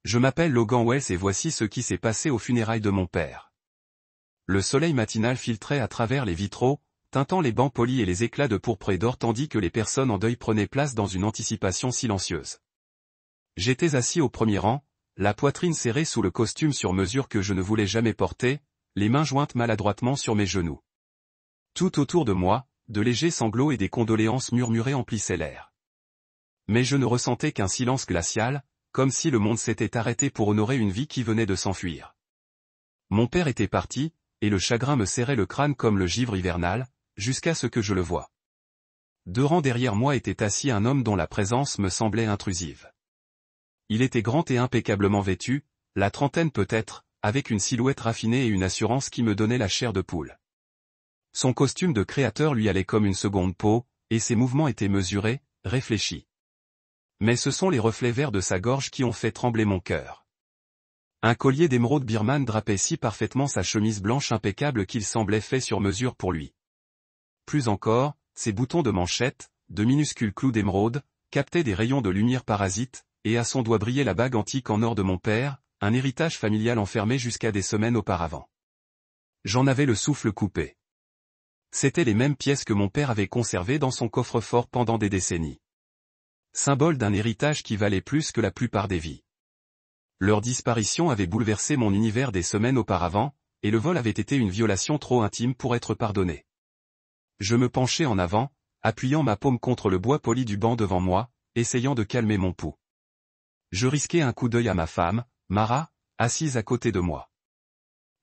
Je m'appelle Logan Wells et voici ce qui s'est passé aux funérailles de mon père. Le soleil matinal filtrait à travers les vitraux, teintant les bancs polis et les éclats de pourpre et d'or tandis que les personnes en deuil prenaient place dans une anticipation silencieuse. J'étais assis au premier rang, la poitrine serrée sous le costume sur mesure que je ne voulais jamais porter, les mains jointes maladroitement sur mes genoux. Tout autour de moi, de légers sanglots et des condoléances murmurées emplissaient l'air. Mais je ne ressentais qu'un silence glacial, comme si le monde s'était arrêté pour honorer une vie qui venait de s'enfuir. Mon père était parti, et le chagrin me serrait le crâne comme le givre hivernal, jusqu'à ce que je le voie. 2 rangs derrière moi était assis un homme dont la présence me semblait intrusive. Il était grand et impeccablement vêtu, la trentaine peut-être, avec une silhouette raffinée et une assurance qui me donnait la chair de poule. Son costume de créateur lui allait comme une seconde peau, et ses mouvements étaient mesurés, réfléchis. Mais ce sont les reflets verts de sa gorge qui ont fait trembler mon cœur. Un collier d'émeraude birmane drapait si parfaitement sa chemise blanche impeccable qu'il semblait fait sur mesure pour lui. Plus encore, ses boutons de manchette, de minuscules clous d'émeraude, captaient des rayons de lumière parasite, et à son doigt brillait la bague antique en or de mon père, un héritage familial enfermé jusqu'à des semaines auparavant. J'en avais le souffle coupé. C'étaient les mêmes pièces que mon père avait conservées dans son coffre-fort pendant des décennies. Symbole d'un héritage qui valait plus que la plupart des vies. Leur disparition avait bouleversé mon univers des semaines auparavant, et le vol avait été une violation trop intime pour être pardonnée. Je me penchai en avant, appuyant ma paume contre le bois poli du banc devant moi, essayant de calmer mon pouls. Je risquai un coup d'œil à ma femme, Mara, assise à côté de moi.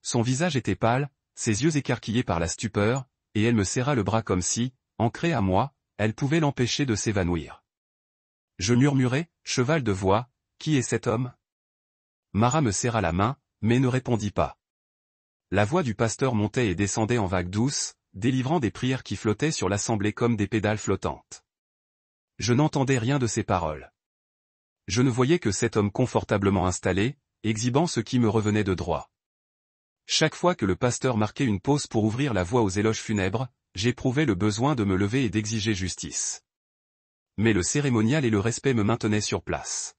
Son visage était pâle, ses yeux écarquillés par la stupeur, et elle me serra le bras comme si, ancrée à moi, elle pouvait l'empêcher de s'évanouir. Je murmurai, cheval de voix, « Qui est cet homme ?» Mara me serra la main, mais ne répondit pas. La voix du pasteur montait et descendait en vagues douces, délivrant des prières qui flottaient sur l'assemblée comme des pédales flottantes. Je n'entendais rien de ces paroles. Je ne voyais que cet homme confortablement installé, exhibant ce qui me revenait de droit. Chaque fois que le pasteur marquait une pause pour ouvrir la voie aux éloges funèbres, j'éprouvais le besoin de me lever et d'exiger justice. Mais le cérémonial et le respect me maintenaient sur place.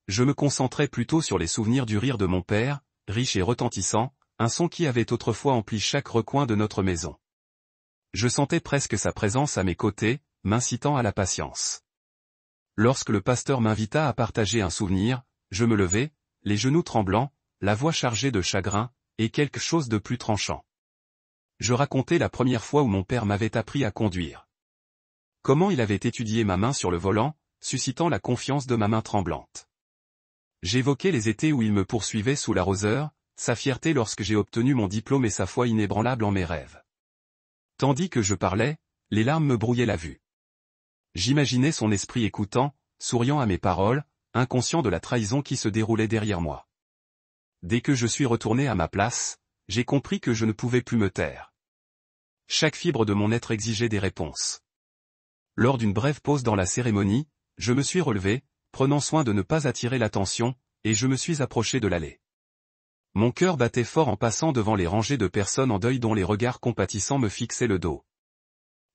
Je me concentrais plutôt sur les souvenirs du rire de mon père, riche et retentissant, un son qui avait autrefois empli chaque recoin de notre maison. Je sentais presque sa présence à mes côtés, m'incitant à la patience. Lorsque le pasteur m'invita à partager un souvenir, je me levai, les genoux tremblants, la voix chargée de chagrin, et quelque chose de plus tranchant. Je racontai la première fois où mon père m'avait appris à conduire. Comment il avait étudié ma main sur le volant, suscitant la confiance de ma main tremblante. J'évoquai les étés où il me poursuivait sous l'arroseur, sa fierté lorsque j'ai obtenu mon diplôme et sa foi inébranlable en mes rêves. Tandis que je parlais, les larmes me brouillaient la vue. J'imaginais son esprit écoutant, souriant à mes paroles, inconscient de la trahison qui se déroulait derrière moi. Dès que je suis retourné à ma place, j'ai compris que je ne pouvais plus me taire. Chaque fibre de mon être exigeait des réponses. Lors d'une brève pause dans la cérémonie, je me suis relevé, prenant soin de ne pas attirer l'attention, et je me suis approché de l'allée. Mon cœur battait fort en passant devant les rangées de personnes en deuil dont les regards compatissants me fixaient le dos.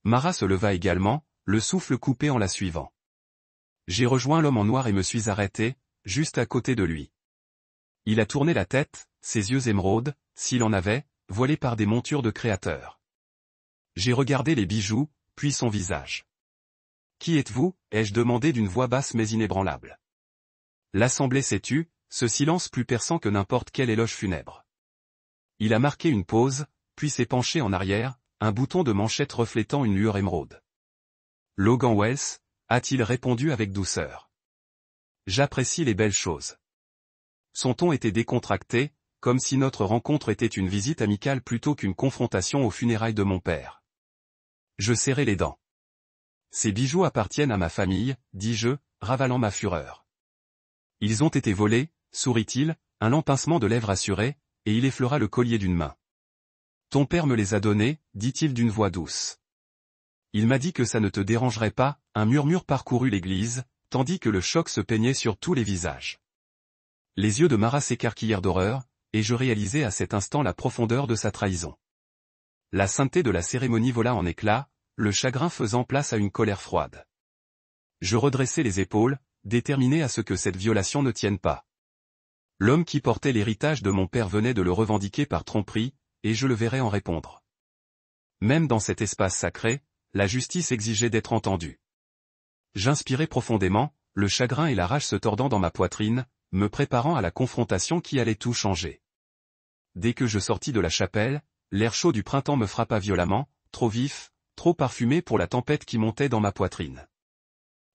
Mara se leva également, le souffle coupé en la suivant. J'ai rejoint l'homme en noir et me suis arrêté, juste à côté de lui. Il a tourné la tête, ses yeux émeraudes, s'il en avait, voilés par des montures de créateur. J'ai regardé les bijoux, puis son visage. « Qui êtes-vous » ai-je demandé d'une voix basse mais inébranlable. L'assemblée s'est tue, ce silence plus perçant que n'importe quel éloge funèbre. Il a marqué une pause, puis s'est penché en arrière, un bouton de manchette reflétant une lueur émeraude. « Logan Wells » a-t-il répondu avec douceur. « J'apprécie les belles choses. » Son ton était décontracté, comme si notre rencontre était une visite amicale plutôt qu'une confrontation aux funérailles de mon père. Je serrai les dents. Ces bijoux appartiennent à ma famille, dis-je, ravalant ma fureur. Ils ont été volés, sourit-il, un lent pincement de lèvres assuré, et il effleura le collier d'une main. Ton père me les a donnés, dit-il d'une voix douce. Il m'a dit que ça ne te dérangerait pas, un murmure parcourut l'église, tandis que le choc se peignait sur tous les visages. Les yeux de Mara s'écarquillèrent d'horreur, et je réalisai à cet instant la profondeur de sa trahison. La sainteté de la cérémonie vola en éclats, le chagrin faisant place à une colère froide. Je redressai les épaules, déterminé à ce que cette violation ne tienne pas. L'homme qui portait l'héritage de mon père venait de le revendiquer par tromperie, et je le verrais en répondre. Même dans cet espace sacré, la justice exigeait d'être entendue. J'inspirais profondément, le chagrin et la rage se tordant dans ma poitrine, me préparant à la confrontation qui allait tout changer. Dès que je sortis de la chapelle, l'air chaud du printemps me frappa violemment, trop vif, trop parfumé pour la tempête qui montait dans ma poitrine.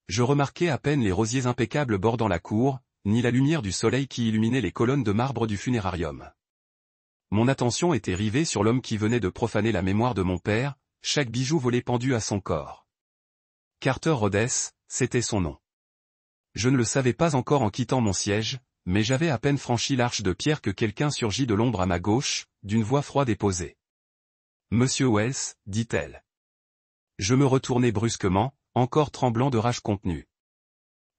Je remarquai à peine les rosiers impeccables bordant la cour, ni la lumière du soleil qui illuminait les colonnes de marbre du funérarium. Mon attention était rivée sur l'homme qui venait de profaner la mémoire de mon père, chaque bijou volé pendu à son corps. Carter Rhodes, c'était son nom. Je ne le savais pas encore en quittant mon siège, mais j'avais à peine franchi l'arche de pierre que quelqu'un surgit de l'ombre à ma gauche, d'une voix froide et posée. « Monsieur Wells, dit-elle. » Je me retournai brusquement, encore tremblant de rage contenue.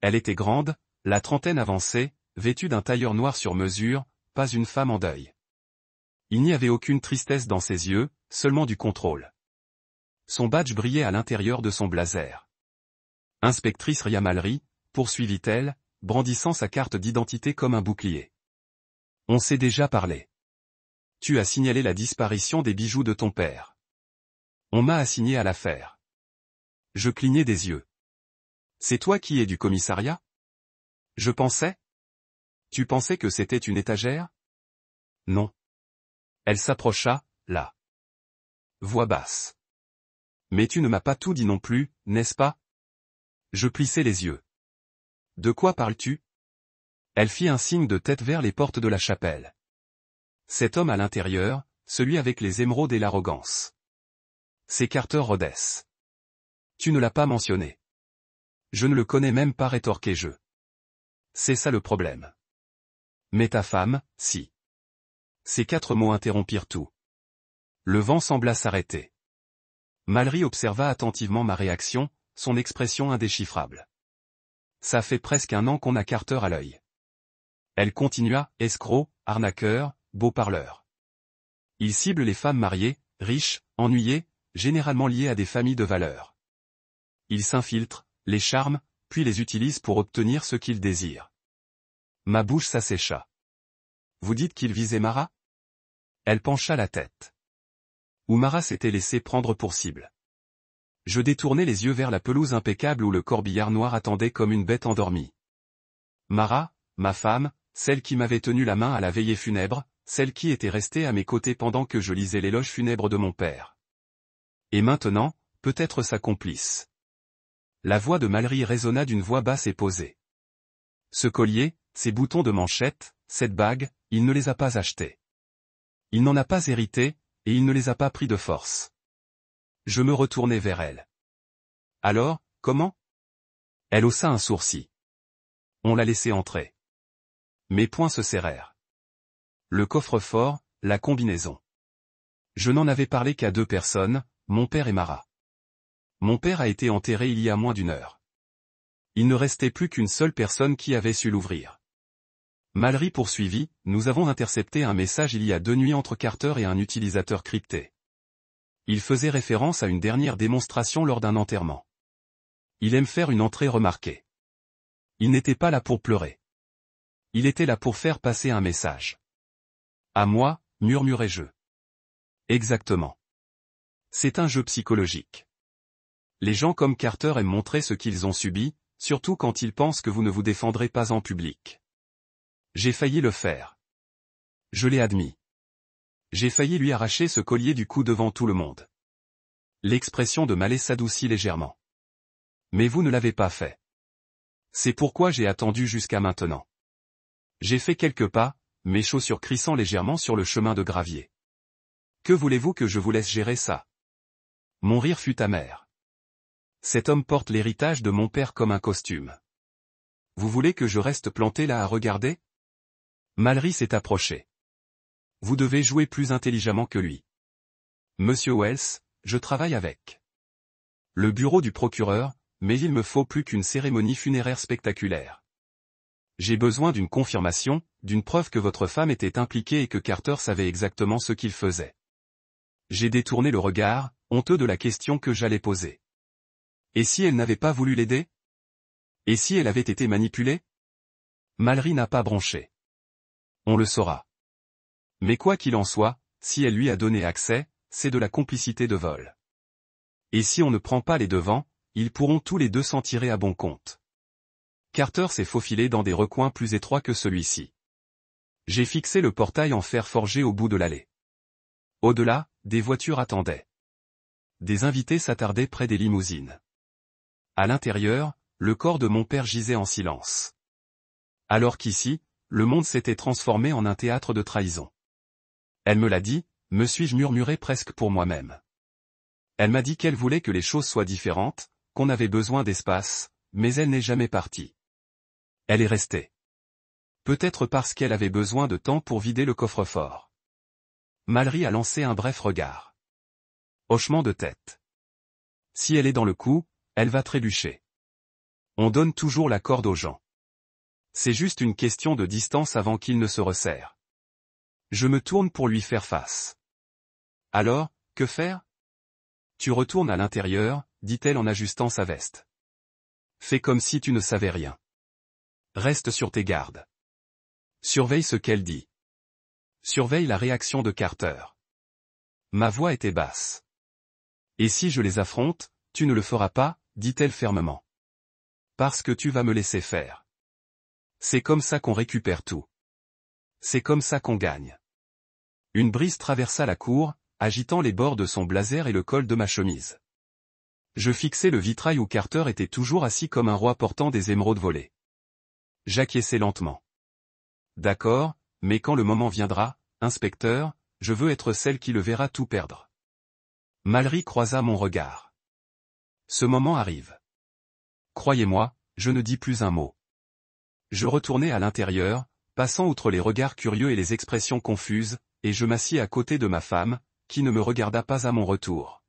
Elle était grande, la trentaine avançait, vêtue d'un tailleur noir sur mesure, pas une femme en deuil. Il n'y avait aucune tristesse dans ses yeux, seulement du contrôle. Son badge brillait à l'intérieur de son blazer. « Inspectrice Ria Mallory, poursuivit-elle, brandissant sa carte d'identité comme un bouclier. On s'est déjà parlé. Tu as signalé la disparition des bijoux de ton père. On m'a assigné à l'affaire. Je clignai des yeux. C'est toi qui es du commissariat? Je pensais? Tu pensais que c'était une étagère? Non. Elle s'approcha, là. Voix basse. Mais tu ne m'as pas tout dit non plus, n'est-ce pas? Je plissai les yeux. De quoi parles-tu? Elle fit un signe de tête vers les portes de la chapelle. Cet homme à l'intérieur, celui avec les émeraudes et l'arrogance. C'est Carter Rhodes. Tu ne l'as pas mentionné. Je ne le connais même pas, rétorquai-je. C'est ça le problème. Mais ta femme, si. Ces 4 mots interrompirent tout. Le vent sembla s'arrêter. Mallory observa attentivement ma réaction, son expression indéchiffrable. Ça fait presque 1 an qu'on a Carter à l'œil. Elle continua, escroc, arnaqueur, beau parleur. Il cible les femmes mariées, riches, ennuyées, généralement liées à des familles de valeur. Il s'infiltre, les charme, puis les utilise pour obtenir ce qu'il désire. Ma bouche s'assécha. Vous dites qu'il visait Mara? Elle pencha la tête. Ou Mara s'était laissé prendre pour cible. Je détournai les yeux vers la pelouse impeccable où le corbillard noir attendait comme une bête endormie. Mara, ma femme, celle qui m'avait tenu la main à la veillée funèbre, celle qui était restée à mes côtés pendant que je lisais l'éloge funèbre de mon père. Et maintenant, peut-être sa complice. La voix de Mallory résonna d'une voix basse et posée. Ce collier, ces boutons de manchette, cette bague, il ne les a pas achetés. Il n'en a pas hérité, et il ne les a pas pris de force. Je me retournai vers elle. Alors, comment? Elle haussa un sourcil. On l'a laissé entrer. Mes poings se serrèrent. Le coffre-fort, la combinaison. Je n'en avais parlé qu'à 2 personnes, mon père et Mara. Mon père a été enterré il y a moins d'1 heure. Il ne restait plus qu'une seule personne qui avait su l'ouvrir. Mallory poursuivit, nous avons intercepté un message il y a 2 nuits entre Carter et un utilisateur crypté. Il faisait référence à une dernière démonstration lors d'un enterrement. Il aime faire une entrée remarquée. Il n'était pas là pour pleurer. Il était là pour faire passer un message. À moi, murmurai-je. Exactement. C'est un jeu psychologique. Les gens comme Carter aiment montrer ce qu'ils ont subi, surtout quand ils pensent que vous ne vous défendrez pas en public. J'ai failli le faire. Je l'ai admis. J'ai failli lui arracher ce collier du cou devant tout le monde. L'expression de Mallet s'adoucit légèrement. Mais vous ne l'avez pas fait. C'est pourquoi j'ai attendu jusqu'à maintenant. J'ai fait quelques pas, mes chaussures crissant légèrement sur le chemin de gravier. Que voulez-vous que je vous laisse gérer ça? Mon rire fut amer. Cet homme porte l'héritage de mon père comme un costume. Vous voulez que je reste planté là à regarder? Mallory s'est approché. Vous devez jouer plus intelligemment que lui. Monsieur Wells, je travaille avec le bureau du procureur, mais il me faut plus qu'une cérémonie funéraire spectaculaire. J'ai besoin d'une confirmation, d'une preuve que votre femme était impliquée et que Carter savait exactement ce qu'il faisait. J'ai détourné le regard, honteux de la question que j'allais poser. Et si elle n'avait pas voulu l'aider? Et si elle avait été manipulée? Mallory n'a pas bronché. On le saura. Mais quoi qu'il en soit, si elle lui a donné accès, c'est de la complicité de vol. Et si on ne prend pas les devants, ils pourront tous les deux s'en tirer à bon compte. Carter s'est faufilé dans des recoins plus étroits que celui-ci. J'ai fixé le portail en fer forgé au bout de l'allée. Au-delà, des voitures attendaient. Des invités s'attardaient près des limousines. À l'intérieur, le corps de mon père gisait en silence. Alors qu'ici, le monde s'était transformé en un théâtre de trahison. Elle me l'a dit, me suis-je murmuré presque pour moi-même. Elle m'a dit qu'elle voulait que les choses soient différentes, qu'on avait besoin d'espace, mais elle n'est jamais partie. Elle est restée. Peut-être parce qu'elle avait besoin de temps pour vider le coffre-fort. Mallory a lancé un bref regard. Hochement de tête. Si elle est dans le coup, elle va trébucher. On donne toujours la corde aux gens. C'est juste une question de distance avant qu'il ne se resserre. Je me tourne pour lui faire face. Alors, que faire? Tu retournes à l'intérieur, dit-elle en ajustant sa veste. Fais comme si tu ne savais rien. Reste sur tes gardes. Surveille ce qu'elle dit. Surveille la réaction de Carter. Ma voix était basse. Et si je les affronte, tu ne le feras pas, dit-elle fermement. Parce que tu vas me laisser faire. C'est comme ça qu'on récupère tout. C'est comme ça qu'on gagne. Une brise traversa la cour, agitant les bords de son blazer et le col de ma chemise. Je fixai le vitrail où Carter était toujours assis comme un roi portant des émeraudes volées. J'acquiesçai lentement. D'accord, mais quand le moment viendra, inspecteur, je veux être celle qui le verra tout perdre. Mallory croisa mon regard. Ce moment arrive. Croyez-moi, je ne dis plus un mot. Je retournai à l'intérieur, passant outre les regards curieux et les expressions confuses, et je m'assis à côté de ma femme, qui ne me regarda pas à mon retour.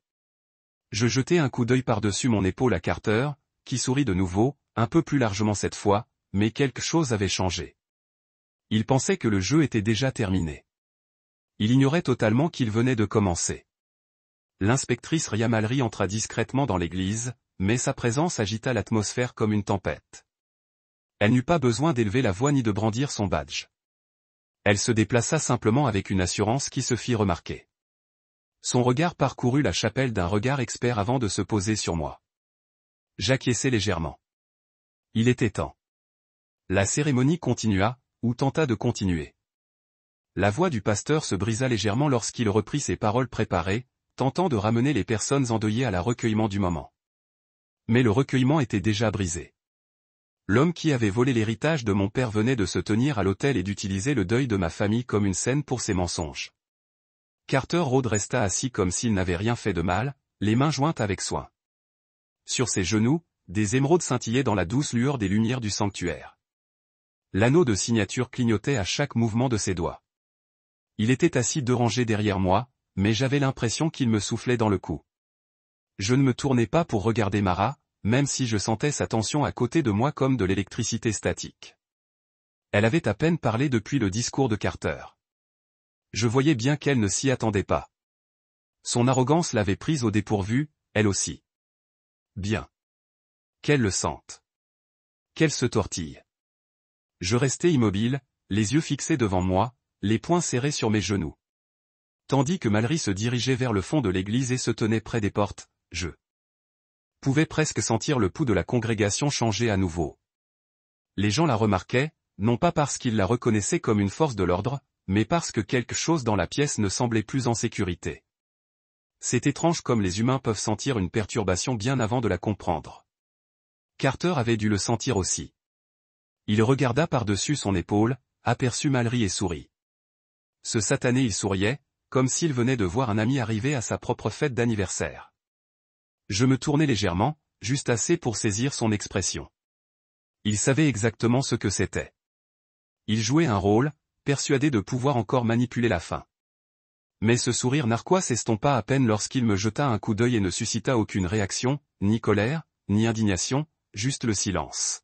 Je jetai un coup d'œil par-dessus mon épaule à Carter, qui sourit de nouveau, un peu plus largement cette fois, mais quelque chose avait changé. Il pensait que le jeu était déjà terminé. Il ignorait totalement qu'il venait de commencer. L'inspectrice Ria Mallory entra discrètement dans l'église, mais sa présence agita l'atmosphère comme une tempête. Elle n'eut pas besoin d'élever la voix ni de brandir son badge. Elle se déplaça simplement avec une assurance qui se fit remarquer. Son regard parcourut la chapelle d'un regard expert avant de se poser sur moi. J'acquiesçai légèrement. Il était temps. La cérémonie continua, ou tenta de continuer. La voix du pasteur se brisa légèrement lorsqu'il reprit ses paroles préparées, tentant de ramener les personnes endeuillées à la recueillement du moment. Mais le recueillement était déjà brisé. L'homme qui avait volé l'héritage de mon père venait de se tenir à l'autel et d'utiliser le deuil de ma famille comme une scène pour ses mensonges. Carter Rhodes resta assis comme s'il n'avait rien fait de mal, les mains jointes avec soin. Sur ses genoux, des émeraudes scintillaient dans la douce lueur des lumières du sanctuaire. L'anneau de signature clignotait à chaque mouvement de ses doigts. Il était assis 2 rangées derrière moi, mais j'avais l'impression qu'il me soufflait dans le cou. Je ne me tournai pas pour regarder Mara, même si je sentais sa tension à côté de moi comme de l'électricité statique. Elle avait à peine parlé depuis le discours de Carter. Je voyais bien qu'elle ne s'y attendait pas. Son arrogance l'avait prise au dépourvu, elle aussi. Bien. Qu'elle le sente. Qu'elle se tortille. Je restai immobile, les yeux fixés devant moi, les poings serrés sur mes genoux. Tandis que Mallory se dirigeait vers le fond de l'église et se tenait près des portes, je pouvais presque sentir le pouls de la congrégation changer à nouveau. Les gens la remarquaient, non pas parce qu'ils la reconnaissaient comme une force de l'ordre, mais parce que quelque chose dans la pièce ne semblait plus en sécurité. C'est étrange comme les humains peuvent sentir une perturbation bien avant de la comprendre. Carter avait dû le sentir aussi. Il regarda par-dessus son épaule, aperçut Mallory et sourit. Ce satané il souriait, comme s'il venait de voir un ami arriver à sa propre fête d'anniversaire. Je me tournai légèrement, juste assez pour saisir son expression. Il savait exactement ce que c'était. Il jouait un rôle, persuadé de pouvoir encore manipuler la fin. Mais ce sourire narquois s'estompa à peine lorsqu'il me jeta un coup d'œil et ne suscita aucune réaction, ni colère, ni indignation, juste le silence.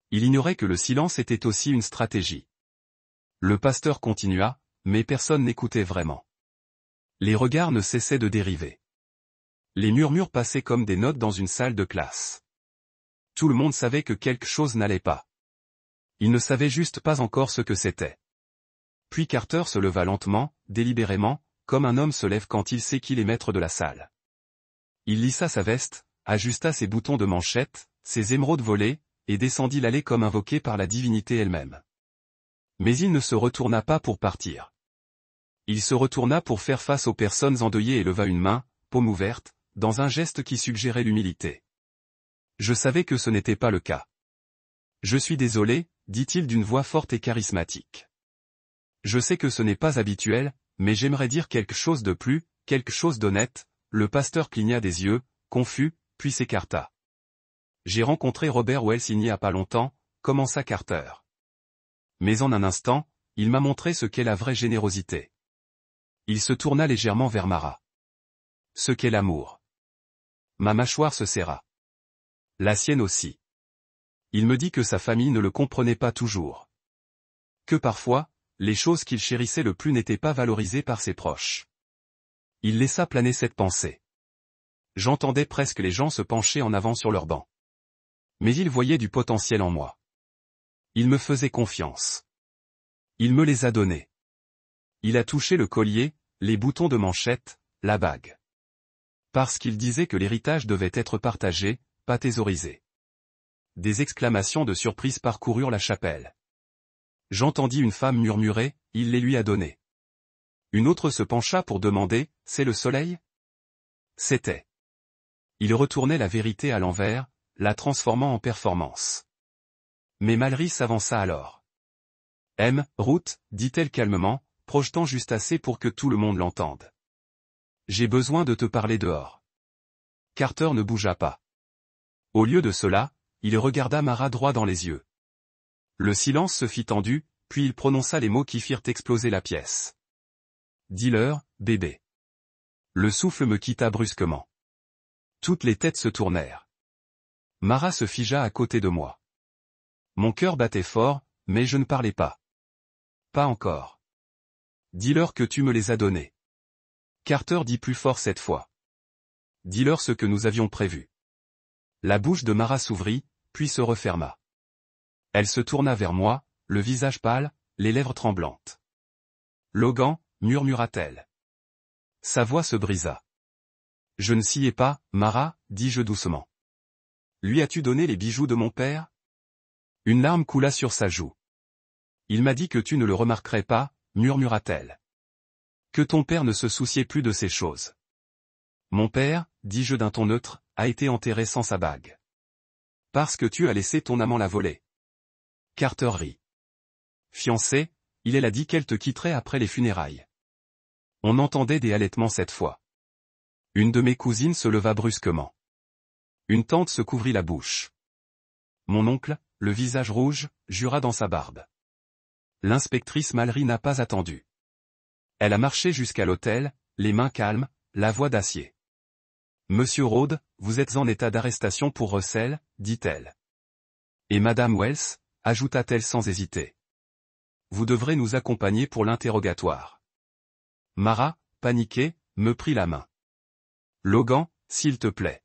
Il ignorait que le silence était aussi une stratégie. Le pasteur continua, mais personne n'écoutait vraiment. Les regards ne cessaient de dériver. Les murmures passaient comme des notes dans une salle de classe. Tout le monde savait que quelque chose n'allait pas. Il ne savait juste pas encore ce que c'était. Puis Carter se leva lentement, délibérément, comme un homme se lève quand il sait qu'il est maître de la salle. Il lissa sa veste, ajusta ses boutons de manchette, ses émeraudes volées, et descendit l'allée comme invoqué par la divinité elle-même. Mais il ne se retourna pas pour partir. Il se retourna pour faire face aux personnes endeuillées et leva une main, paume ouverte, dans un geste qui suggérait l'humilité. Je savais que ce n'était pas le cas. Je suis désolé, dit-il d'une voix forte et charismatique. Je sais que ce n'est pas habituel, mais j'aimerais dire quelque chose de plus, quelque chose d'honnête. Le pasteur cligna des yeux, confus, puis s'écarta. J'ai rencontré Robert Wells il n'y a pas longtemps, commença Carter. Mais en un instant, il m'a montré ce qu'est la vraie générosité. Il se tourna légèrement vers Mara. Ce qu'est l'amour. Ma mâchoire se serra. La sienne aussi. Il me dit que sa famille ne le comprenait pas toujours. Que parfois, les choses qu'il chérissait le plus n'étaient pas valorisées par ses proches. Il laissa planer cette pensée. J'entendais presque les gens se pencher en avant sur leur banc. Mais il voyait du potentiel en moi. Il me faisait confiance. Il me les a donnés. Il a touché le collier, les boutons de manchette, la bague. Parce qu'il disait que l'héritage devait être partagé, pas thésaurisé. Des exclamations de surprise parcoururent la chapelle. J'entendis une femme murmurer, il les lui a donnés. Une autre se pencha pour demander, c'est le soleil? C'était. Il retournait la vérité à l'envers, la transformant en performance. Mais Mallory s'avança alors. Ruth, dit-elle calmement, projetant juste assez pour que tout le monde l'entende. J'ai besoin de te parler dehors. Carter ne bougea pas. Au lieu de cela, il regarda Mara droit dans les yeux. Le silence se fit tendu, puis il prononça les mots qui firent exploser la pièce. Dis-leur, bébé. Le souffle me quitta brusquement. Toutes les têtes se tournèrent. Mara se figea à côté de moi. Mon cœur battait fort, mais je ne parlais pas. Pas encore. Dis-leur que tu me les as donnés. Carter dit plus fort cette fois. Dis-leur ce que nous avions prévu. La bouche de Mara s'ouvrit, puis se referma. Elle se tourna vers moi, le visage pâle, les lèvres tremblantes. Logan, murmura-t-elle. Sa voix se brisa. Je ne s'y ai pas, Mara, dis-je doucement. Lui as-tu donné les bijoux de mon père? Une larme coula sur sa joue. Il m'a dit que tu ne le remarquerais pas, murmura-t-elle. Que ton père ne se souciait plus de ces choses. Mon père, dis-je d'un ton neutre, a été enterré sans sa bague. Parce que tu as laissé ton amant la voler. Carter rit. Fiancée, il a dit qu'elle te quitterait après les funérailles. On entendait des halètements cette fois. Une de mes cousines se leva brusquement. Une tante se couvrit la bouche. Mon oncle, le visage rouge, jura dans sa barbe. L'inspectrice Mallory n'a pas attendu. Elle a marché jusqu'à l'hôtel, les mains calmes, la voix d'acier. Monsieur Rhodes, vous êtes en état d'arrestation pour recel, dit-elle. Et Madame Wells, ajouta-t-elle sans hésiter. Vous devrez nous accompagner pour l'interrogatoire. Mara, paniquée, me prit la main. Logan, s'il te plaît.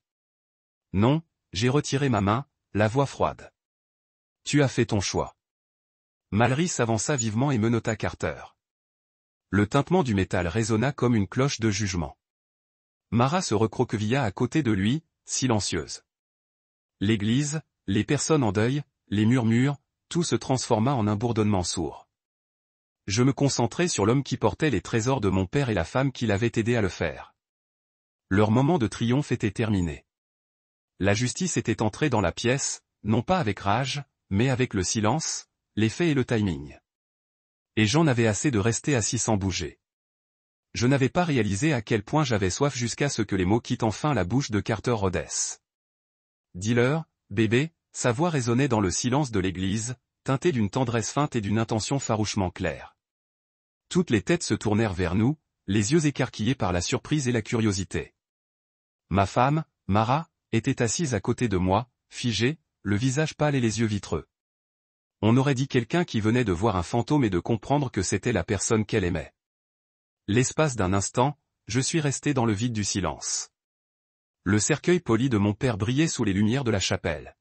Non, j'ai retiré ma main, la voix froide. Tu as fait ton choix. Mallory s'avança vivement et menotta Carter. Le tintement du métal résonna comme une cloche de jugement. Mara se recroquevilla à côté de lui, silencieuse. L'église, les personnes en deuil, les murmures, tout se transforma en un bourdonnement sourd. Je me concentrai sur l'homme qui portait les trésors de mon père et la femme qui l'avait aidé à le faire. Leur moment de triomphe était terminé. La justice était entrée dans la pièce, non pas avec rage, mais avec le silence, l'effet et le timing. Et j'en avais assez de rester assis sans bouger. Je n'avais pas réalisé à quel point j'avais soif jusqu'à ce que les mots quittent enfin la bouche de Carter Rhodes. Dis-leur, bébé, sa voix résonnait dans le silence de l'église, teintée d'une tendresse feinte et d'une intention farouchement claire. Toutes les têtes se tournèrent vers nous, les yeux écarquillés par la surprise et la curiosité. Ma femme, Mara, était assise à côté de moi, figée, le visage pâle et les yeux vitreux. On aurait dit quelqu'un qui venait de voir un fantôme et de comprendre que c'était la personne qu'elle aimait. L'espace d'un instant, je suis resté dans le vide du silence. Le cercueil poli de mon père brillait sous les lumières de la chapelle.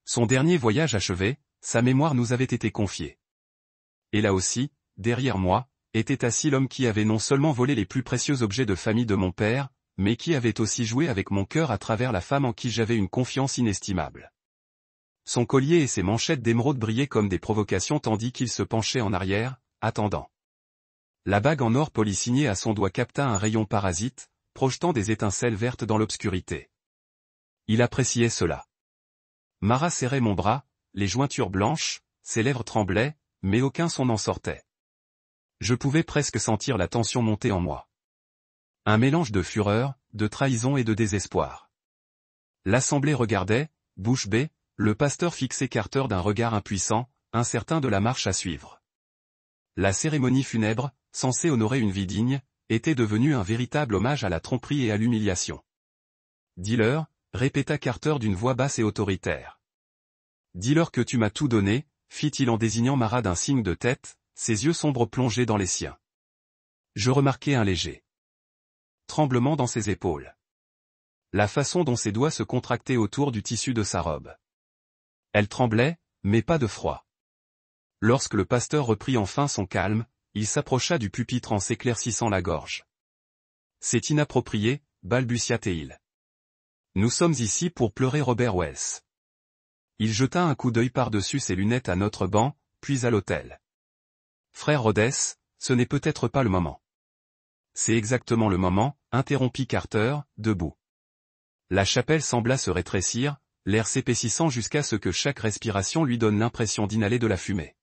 Son dernier voyage achevé, sa mémoire nous avait été confiée. Et là aussi, derrière moi, était assis l'homme qui avait non seulement volé les plus précieux objets de famille de mon père, mais qui avait aussi joué avec mon cœur à travers la femme en qui j'avais une confiance inestimable. Son collier et ses manchettes d'émeraude brillaient comme des provocations tandis qu'il se penchait en arrière, attendant. La bague en or poli signée à son doigt capta un rayon parasite, projetant des étincelles vertes dans l'obscurité. Il appréciait cela. Mara serrait mon bras, les jointures blanches, ses lèvres tremblaient, mais aucun son n'en sortait. Je pouvais presque sentir la tension monter en moi. Un mélange de fureur, de trahison et de désespoir. L'assemblée regardait, bouche bée, le pasteur fixait Carter d'un regard impuissant, incertain de la marche à suivre. La cérémonie funèbre, censée honorer une vie digne, était devenue un véritable hommage à la tromperie et à l'humiliation. « Dis-leur » répéta Carter d'une voix basse et autoritaire. « Dis-leur que tu m'as tout donné » fit-il en désignant Mara d'un signe de tête, ses yeux sombres plongés dans les siens. Je remarquai un léger tremblement dans ses épaules. La façon dont ses doigts se contractaient autour du tissu de sa robe. Elle tremblait, mais pas de froid. Lorsque le pasteur reprit enfin son calme, il s'approcha du pupitre en s'éclaircissant la gorge. « C'est inapproprié, balbutia-t-il. Nous sommes ici pour pleurer Robert Wells. » Il jeta un coup d'œil par-dessus ses lunettes à notre banc, puis à l'autel. « Frère Rhodes, ce n'est peut-être pas le moment. » « C'est exactement le moment, » interrompit Carter, debout. La chapelle sembla se rétrécir, l'air s'épaississant jusqu'à ce que chaque respiration lui donne l'impression d'inhaler de la fumée.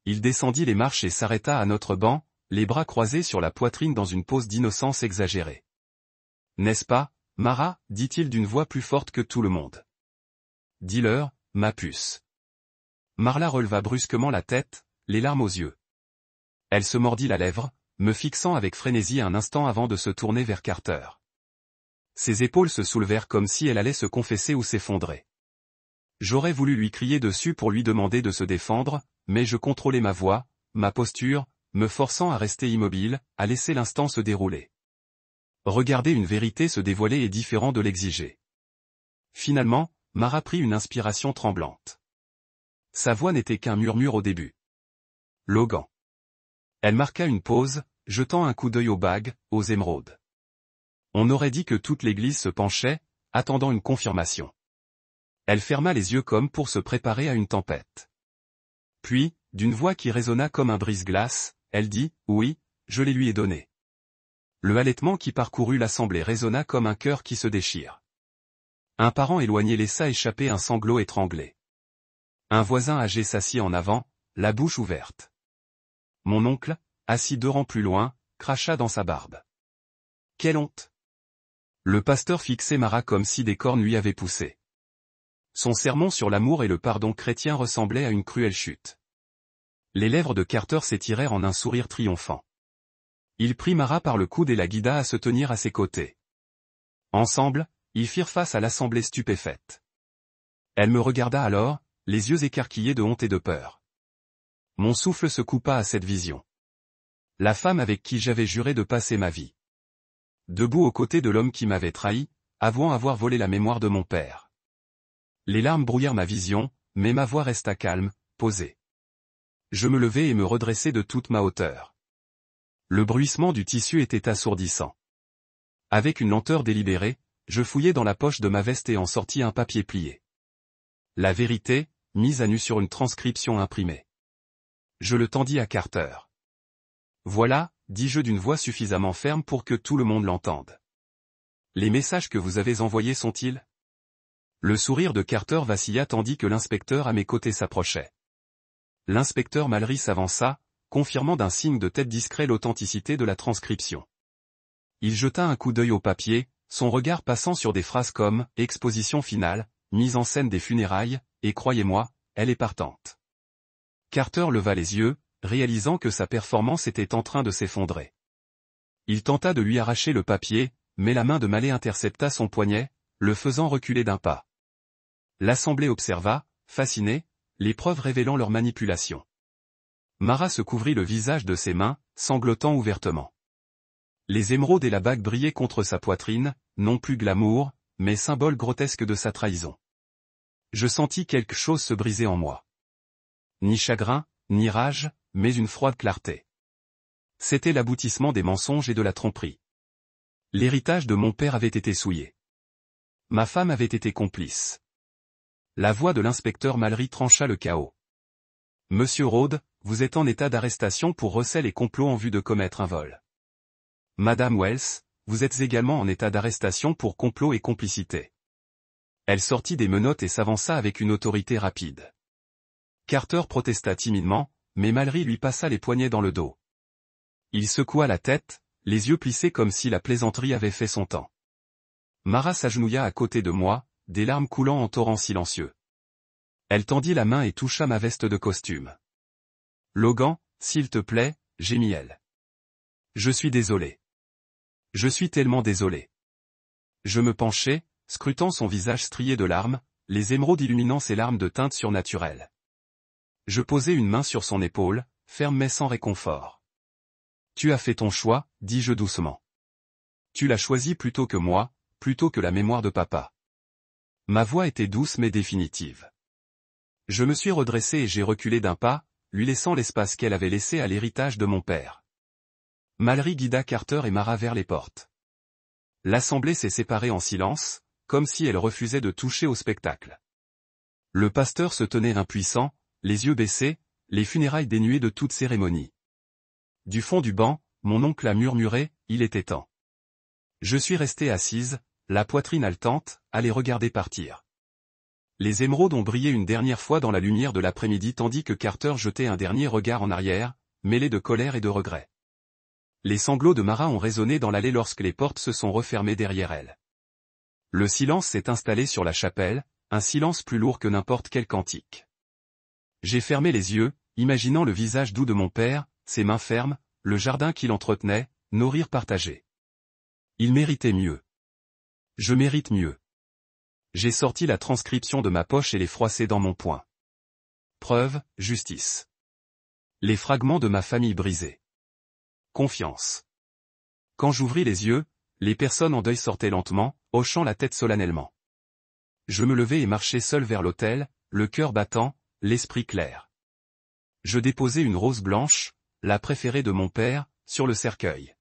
Il descendit les marches et s'arrêta à notre banc, les bras croisés sur la poitrine dans une pose d'innocence exagérée. « N'est-ce pas, Mara » dit-il d'une voix plus forte que tout le monde. « Dis-leur, ma puce. » Marla releva brusquement la tête, les larmes aux yeux. Elle se mordit la lèvre, me fixant avec frénésie un instant avant de se tourner vers Carter. Ses épaules se soulevèrent comme si elle allait se confesser ou s'effondrer. J'aurais voulu lui crier dessus pour lui demander de se défendre, mais je contrôlais ma voix, ma posture, me forçant à rester immobile, à laisser l'instant se dérouler. Regarder une vérité se dévoiler est différent de l'exiger. Finalement, Mara prit une inspiration tremblante. Sa voix n'était qu'un murmure au début. Logan. Elle marqua une pause, jetant un coup d'œil aux bagues, aux émeraudes. On aurait dit que toute l'église se penchait, attendant une confirmation. Elle ferma les yeux comme pour se préparer à une tempête. Puis, d'une voix qui résonna comme un brise-glace, elle dit « Oui, je les lui ai donnés. » Le halètement qui parcourut l'assemblée résonna comme un cœur qui se déchire. Un parent éloigné laissa échapper un sanglot étranglé. Un voisin âgé s'assit en avant, la bouche ouverte. Mon oncle, assis 2 rangs plus loin, cracha dans sa barbe. Quelle honte! Le pasteur fixait Mara comme si des cornes lui avaient poussé. Son sermon sur l'amour et le pardon chrétien ressemblait à une cruelle chute. Les lèvres de Carter s'étirèrent en un sourire triomphant. Il prit Mara par le coude et la guida à se tenir à ses côtés. Ensemble, ils firent face à l'assemblée stupéfaite. Elle me regarda alors, les yeux écarquillés de honte et de peur. Mon souffle se coupa à cette vision. La femme avec qui j'avais juré de passer ma vie. Debout aux côtés de l'homme qui m'avait trahi, avouant avoir volé la mémoire de mon père. Les larmes brouillèrent ma vision, mais ma voix resta calme, posée. Je me levai et me redressai de toute ma hauteur. Le bruissement du tissu était assourdissant. Avec une lenteur délibérée, je fouillai dans la poche de ma veste et en sortis un papier plié. La vérité, mise à nu sur une transcription imprimée. Je le tendis à Carter. Voilà, dis-je d'une voix suffisamment ferme pour que tout le monde l'entende. Les messages que vous avez envoyés sont-ils? Le sourire de Carter vacilla tandis que l'inspecteur à mes côtés s'approchait. L'inspecteur Mallory s'avança, confirmant d'un signe de tête discret l'authenticité de la transcription. Il jeta un coup d'œil au papier, son regard passant sur des phrases comme « exposition finale »,« mise en scène des funérailles » et « croyez-moi, elle est partante ». Carter leva les yeux, réalisant que sa performance était en train de s'effondrer. Il tenta de lui arracher le papier, mais la main de Mallet intercepta son poignet, le faisant reculer d'un pas. L'assemblée observa, fascinée, les preuves révélant leur manipulation. Mara se couvrit le visage de ses mains, sanglotant ouvertement. Les émeraudes et la bague brillaient contre sa poitrine, non plus glamour, mais symbole grotesque de sa trahison. Je sentis quelque chose se briser en moi. Ni chagrin, ni rage, mais une froide clarté. C'était l'aboutissement des mensonges et de la tromperie. L'héritage de mon père avait été souillé. Ma femme avait été complice. La voix de l'inspecteur Mallory trancha le chaos. Monsieur Rhodes, vous êtes en état d'arrestation pour recel et complot en vue de commettre un vol. Madame Wells, vous êtes également en état d'arrestation pour complot et complicité. Elle sortit des menottes et s'avança avec une autorité rapide. Carter protesta timidement, mais Mallory lui passa les poignets dans le dos. Il secoua la tête, les yeux plissés comme si la plaisanterie avait fait son temps. Mara s'agenouilla à côté de moi, des larmes coulant en torrents silencieux. Elle tendit la main et toucha ma veste de costume. Logan, s'il te plaît, gémit-elle. Je suis désolé. Je suis tellement désolé. Je me penchai, scrutant son visage strié de larmes, les émeraudes illuminant ses larmes de teinte surnaturelle. Je posai une main sur son épaule, ferme mais sans réconfort. Tu as fait ton choix, dis-je doucement. Tu l'as choisi plutôt que moi, plutôt que la mémoire de papa. Ma voix était douce mais définitive. Je me suis redressé et j'ai reculé d'un pas, lui laissant l'espace qu'elle avait laissé à l'héritage de mon père. Mallory guida Carter et Mara vers les portes. L'assemblée s'est séparée en silence, comme si elle refusait de toucher au spectacle. Le pasteur se tenait impuissant, les yeux baissés, les funérailles dénuées de toute cérémonie. Du fond du banc, mon oncle a murmuré, il était temps. Je suis restée assise, la poitrine haletante, à les regarder partir. Les émeraudes ont brillé une dernière fois dans la lumière de l'après-midi tandis que Carter jetait un dernier regard en arrière, mêlé de colère et de regret. Les sanglots de Mara ont résonné dans l'allée lorsque les portes se sont refermées derrière elle. Le silence s'est installé sur la chapelle, un silence plus lourd que n'importe quel cantique. J'ai fermé les yeux, imaginant le visage doux de mon père, ses mains fermes, le jardin qu'il entretenait, nos rires partagés. Il méritait mieux. Je mérite mieux. J'ai sorti la transcription de ma poche et l'ai froissée dans mon poing. Preuve, justice. Les fragments de ma famille brisés. Confiance. Quand j'ouvris les yeux, les personnes en deuil sortaient lentement, hochant la tête solennellement. Je me levai et marchai seul vers l'autel, le cœur battant, l'esprit clair. Je déposai une rose blanche, la préférée de mon père, sur le cercueil.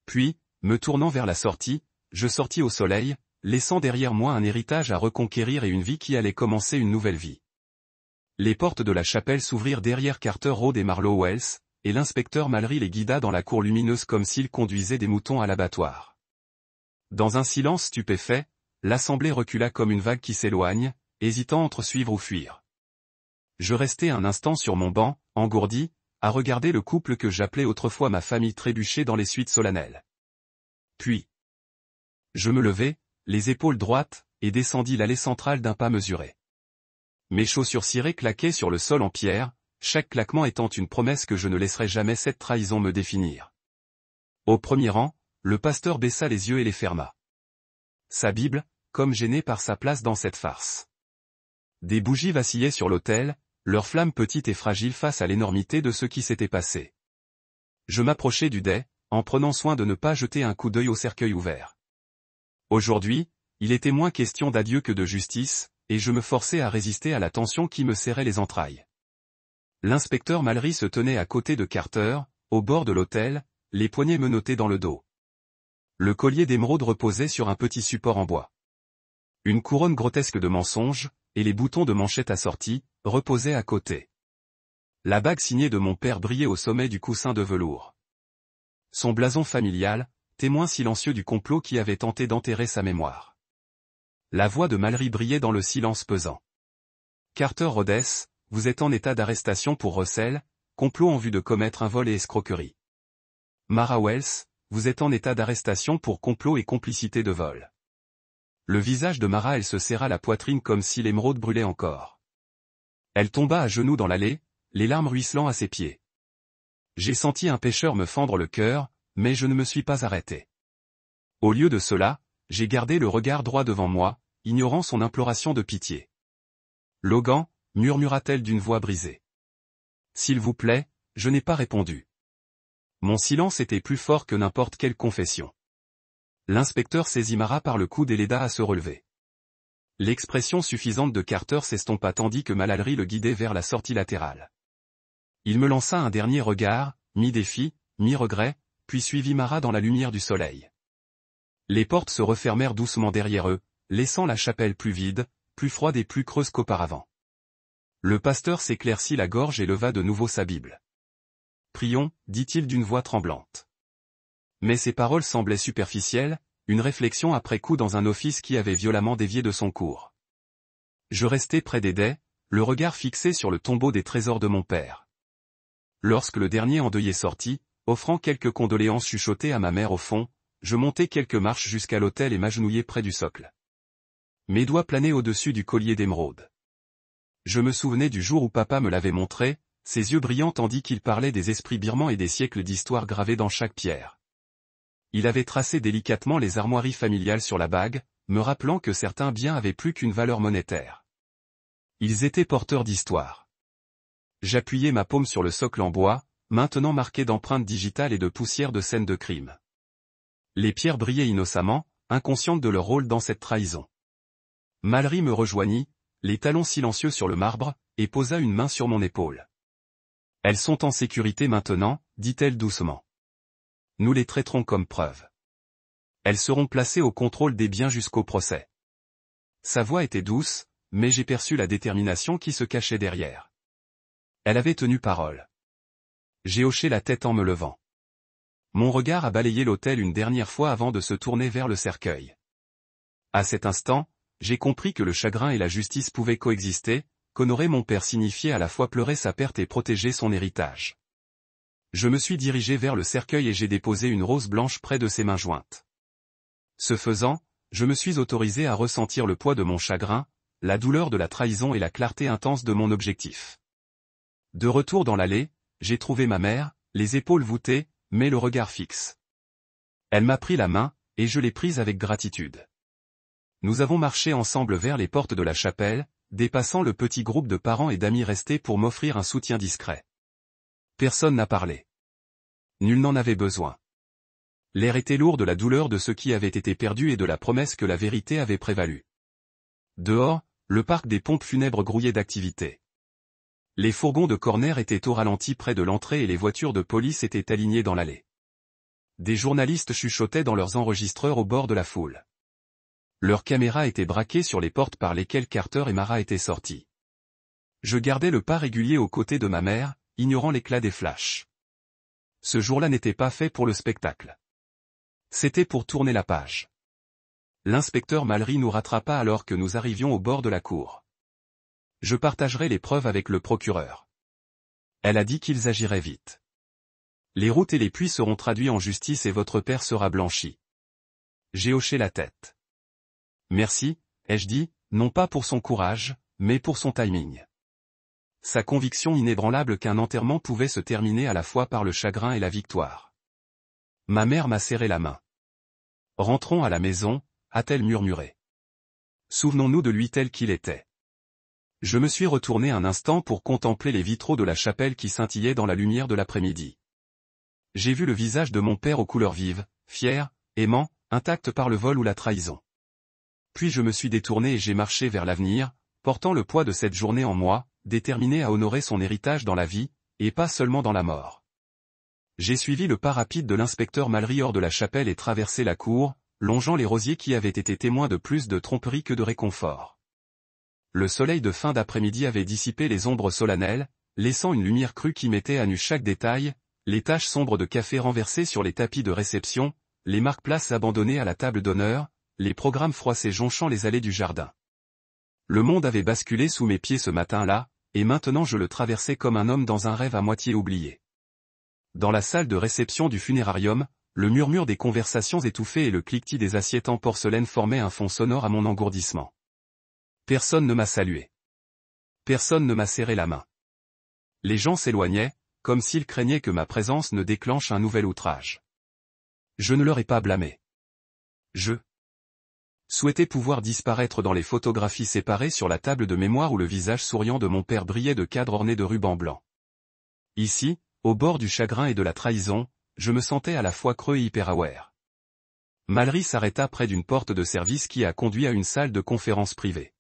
Puis, me tournant vers la sortie, je sortis au soleil, laissant derrière moi un héritage à reconquérir et une vie qui allait commencer une nouvelle vie. Les portes de la chapelle s'ouvrirent derrière Carter Rhodes et Marlowe Wells, et l'inspecteur Mallory les guida dans la cour lumineuse comme s'il conduisait des moutons à l'abattoir. Dans un silence stupéfait, l'assemblée recula comme une vague qui s'éloigne, hésitant entre suivre ou fuir. Je restai un instant sur mon banc, engourdi, à regarder le couple que j'appelais autrefois ma famille trébucher dans les suites solennelles. Puis, je me levai, les épaules droites, et descendis l'allée centrale d'un pas mesuré. Mes chaussures cirées claquaient sur le sol en pierre, chaque claquement étant une promesse que je ne laisserais jamais cette trahison me définir. Au premier rang, le pasteur baissa les yeux et les ferma. Sa Bible, comme gênée par sa place dans cette farce. Des bougies vacillaient sur l'autel, leurs flammes petites et fragiles face à l'énormité de ce qui s'était passé. Je m'approchai du dais, en prenant soin de ne pas jeter un coup d'œil au cercueil ouvert. Aujourd'hui, il était moins question d'adieu que de justice, et je me forçai à résister à la tension qui me serrait les entrailles. L'inspecteur Mallory se tenait à côté de Carter, au bord de l'autel, les poignets menottés dans le dos. Le collier d'émeraude reposait sur un petit support en bois. Une couronne grotesque de mensonges, et les boutons de manchette assortis, reposaient à côté. La bague signée de mon père brillait au sommet du coussin de velours. Son blason familial, témoin silencieux du complot qui avait tenté d'enterrer sa mémoire. La voix de Mallory brillait dans le silence pesant. Carter Rhodes, vous êtes en état d'arrestation pour recel, complot en vue de commettre un vol et escroquerie. Mara Wells, vous êtes en état d'arrestation pour complot et complicité de vol. Le visage de Mara, elle se serra la poitrine comme si l'émeraude brûlait encore. Elle tomba à genoux dans l'allée, les larmes ruisselant à ses pieds. J'ai senti un pêcheur me fendre le cœur, mais je ne me suis pas arrêté. Au lieu de cela, j'ai gardé le regard droit devant moi, ignorant son imploration de pitié. Logan, murmura-t-elle d'une voix brisée. S'il vous plaît, je n'ai pas répondu. Mon silence était plus fort que n'importe quelle confession. L'inspecteur saisit Mara par le coude et l'aida à se relever. L'expression suffisante de Carter s'estompa tandis que Mallory le guidait vers la sortie latérale. Il me lança un dernier regard, mi-défi, mi-regret, puis suivit Marat dans la lumière du soleil. Les portes se refermèrent doucement derrière eux, laissant la chapelle plus vide, plus froide et plus creuse qu'auparavant. Le pasteur s'éclaircit la gorge et leva de nouveau sa Bible. « Prions, dit-il d'une voix tremblante. » Mais ces paroles semblaient superficielles, une réflexion après coup dans un office qui avait violemment dévié de son cours. Je restai près des dais, le regard fixé sur le tombeau des trésors de mon père. Lorsque le dernier endeuillé sortit, offrant quelques condoléances chuchotées à ma mère au fond, je montai quelques marches jusqu'à l'autel et m'agenouillai près du socle. Mes doigts planaient au-dessus du collier d'émeraude. Je me souvenais du jour où papa me l'avait montré, ses yeux brillants tandis qu'il parlait des esprits birmans et des siècles d'histoire gravés dans chaque pierre. Il avait tracé délicatement les armoiries familiales sur la bague, me rappelant que certains biens avaient plus qu'une valeur monétaire. Ils étaient porteurs d'histoire. J'appuyai ma paume sur le socle en bois, maintenant marqué d'empreintes digitales et de poussière de scènes de crime. Les pierres brillaient innocemment, inconscientes de leur rôle dans cette trahison. Mallery me rejoignit, les talons silencieux sur le marbre, et posa une main sur mon épaule. « Elles sont en sécurité maintenant, dit-elle doucement. Nous les traiterons comme preuve. Elles seront placées au contrôle des biens jusqu'au procès. » Sa voix était douce, mais j'ai perçu la détermination qui se cachait derrière. Elle avait tenu parole. J'ai hoché la tête en me levant. Mon regard a balayé l'autel une dernière fois avant de se tourner vers le cercueil. À cet instant, j'ai compris que le chagrin et la justice pouvaient coexister, qu'honorer mon père signifiait à la fois pleurer sa perte et protéger son héritage. Je me suis dirigé vers le cercueil et j'ai déposé une rose blanche près de ses mains jointes. Ce faisant, je me suis autorisé à ressentir le poids de mon chagrin, la douleur de la trahison et la clarté intense de mon objectif. De retour dans l'allée, j'ai trouvé ma mère, les épaules voûtées, mais le regard fixe. Elle m'a pris la main, et je l'ai prise avec gratitude. Nous avons marché ensemble vers les portes de la chapelle, dépassant le petit groupe de parents et d'amis restés pour m'offrir un soutien discret. Personne n'a parlé. Nul n'en avait besoin. L'air était lourd de la douleur de ce qui avait été perdu et de la promesse que la vérité avait prévalu. Dehors, le parc des pompes funèbres grouillait d'activité. Les fourgons de corner étaient au ralenti près de l'entrée et les voitures de police étaient alignées dans l'allée. Des journalistes chuchotaient dans leurs enregistreurs au bord de la foule. Leurs caméras étaient braquées sur les portes par lesquelles Carter et Marat étaient sortis. Je gardais le pas régulier aux côtés de ma mère, ignorant l'éclat des flashs. Ce jour-là n'était pas fait pour le spectacle. C'était pour tourner la page. L'inspecteur Mallery nous rattrapa alors que nous arrivions au bord de la cour. Je partagerai les preuves avec le procureur. Elle a dit qu'ils agiraient vite. Les routes et les puits seront traduits en justice et votre père sera blanchi. J'ai hoché la tête. Merci, ai-je dit, non pas pour son courage, mais pour son timing. Sa conviction inébranlable qu'un enterrement pouvait se terminer à la fois par le chagrin et la victoire. Ma mère m'a serré la main. Rentrons à la maison, a-t-elle murmuré. Souvenons-nous de lui tel qu'il était. Je me suis retourné un instant pour contempler les vitraux de la chapelle qui scintillaient dans la lumière de l'après-midi. J'ai vu le visage de mon père aux couleurs vives, fier, aimant, intact par le vol ou la trahison. Puis je me suis détourné et j'ai marché vers l'avenir, portant le poids de cette journée en moi, déterminé à honorer son héritage dans la vie, et pas seulement dans la mort. J'ai suivi le pas rapide de l'inspecteur Mallery hors de la chapelle et traversé la cour, longeant les rosiers qui avaient été témoins de plus de tromperie que de réconfort. Le soleil de fin d'après-midi avait dissipé les ombres solennelles, laissant une lumière crue qui mettait à nu chaque détail, les taches sombres de café renversées sur les tapis de réception, les marque-places abandonnées à la table d'honneur, les programmes froissés jonchant les allées du jardin. Le monde avait basculé sous mes pieds ce matin-là, et maintenant je le traversais comme un homme dans un rêve à moitié oublié. Dans la salle de réception du funérarium, le murmure des conversations étouffées et le cliquetis des assiettes en porcelaine formaient un fond sonore à mon engourdissement. Personne ne m'a salué. Personne ne m'a serré la main. Les gens s'éloignaient, comme s'ils craignaient que ma présence ne déclenche un nouvel outrage. Je ne leur ai pas blâmé. Je souhaitais pouvoir disparaître dans les photographies séparées sur la table de mémoire où le visage souriant de mon père brillait de cadres ornés de rubans blancs. Ici, au bord du chagrin et de la trahison, je me sentais à la fois creux et hyper-aware. Mallery s'arrêta près d'une porte de service qui a conduit à une salle de conférence privée.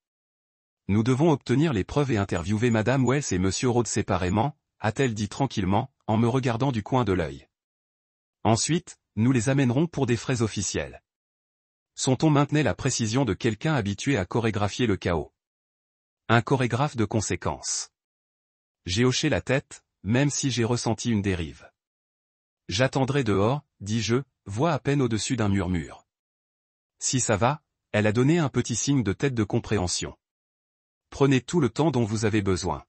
Nous devons obtenir les preuves et interviewer Madame Wells et Monsieur Rhodes séparément, a-t-elle dit tranquillement, en me regardant du coin de l'œil. Ensuite, nous les amènerons pour des frais officiels. Son ton maintenait la précision de quelqu'un habitué à chorégraphier le chaos. Un chorégraphe de conséquence. J'ai hoché la tête, même si j'ai ressenti une dérive. J'attendrai dehors, dis-je, voix à peine au-dessus d'un murmure. Si ça va, elle a donné un petit signe de tête de compréhension. Prenez tout le temps dont vous avez besoin.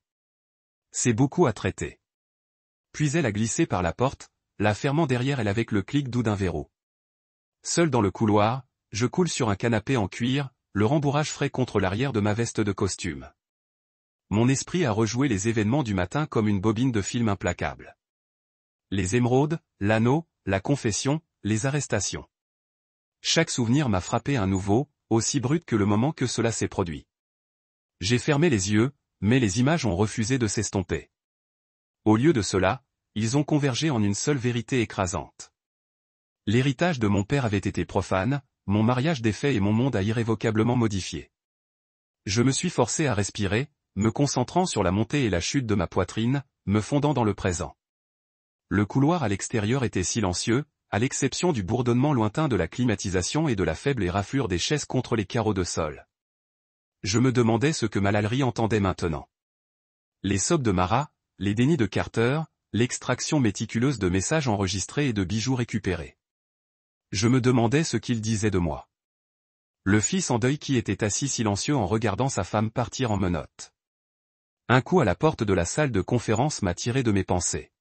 C'est beaucoup à traiter. Puis elle a glissé par la porte, la fermant derrière elle avec le clic doux d'un verrou. Seul dans le couloir, je coule sur un canapé en cuir, le rembourrage frais contre l'arrière de ma veste de costume. Mon esprit a rejoué les événements du matin comme une bobine de film implacable. Les émeraudes, l'anneau, la confession, les arrestations. Chaque souvenir m'a frappé à nouveau, aussi brut que le moment que cela s'est produit. J'ai fermé les yeux, mais les images ont refusé de s'estomper. Au lieu de cela, ils ont convergé en une seule vérité écrasante. L'héritage de mon père avait été profane, mon mariage défait et mon monde a irrévocablement modifié. Je me suis forcé à respirer, me concentrant sur la montée et la chute de ma poitrine, me fondant dans le présent. Le couloir à l'extérieur était silencieux, à l'exception du bourdonnement lointain de la climatisation et de la faible éraflure des chaises contre les carreaux de sol. Je me demandais ce que Mallory entendait maintenant. Les sobs de Mara, les dénis de Carter, l'extraction méticuleuse de messages enregistrés et de bijoux récupérés. Je me demandais ce qu'il disait de moi. Le fils en deuil qui était assis silencieux en regardant sa femme partir en menottes. Un coup à la porte de la salle de conférence m'a tiré de mes pensées.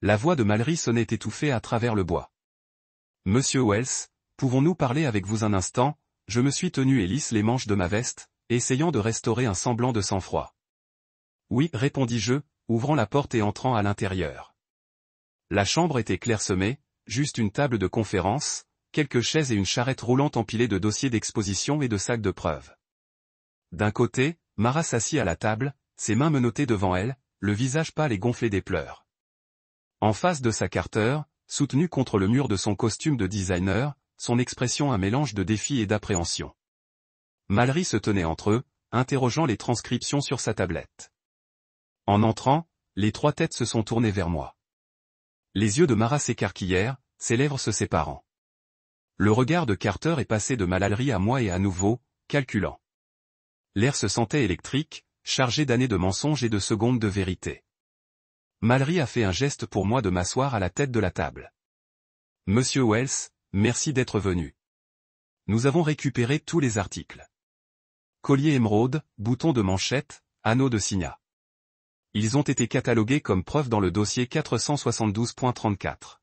La voix de Mallory sonnait étouffée à travers le bois. « Monsieur Wells, pouvons-nous parler avec vous un instant ?» Je me suis tenu et lisse les manches de ma veste, essayant de restaurer un semblant de sang-froid. « Oui, répondis-je, ouvrant la porte et entrant à l'intérieur. La chambre était clairsemée, juste une table de conférence, quelques chaises et une charrette roulante empilée de dossiers d'exposition et de sacs de preuves. D'un côté, Mara s'assit à la table, ses mains menottées devant elle, le visage pâle et gonflé des pleurs. En face de sa Carter, soutenue contre le mur de son costume de designer, son expression un mélange de défi et d'appréhension. Mallory se tenait entre eux, interrogeant les transcriptions sur sa tablette. En entrant, les trois têtes se sont tournées vers moi. Les yeux de Mara s'écarquillèrent, ses lèvres se séparant. Le regard de Carter est passé de Mallory à moi et à nouveau, calculant. L'air se sentait électrique, chargé d'années de mensonges et de secondes de vérité. Mallory a fait un geste pour moi de m'asseoir à la tête de la table. « Monsieur Wells, merci d'être venu. Nous avons récupéré tous les articles. Collier émeraude, bouton de manchette, anneau de signat. Ils ont été catalogués comme preuve dans le dossier 472.34.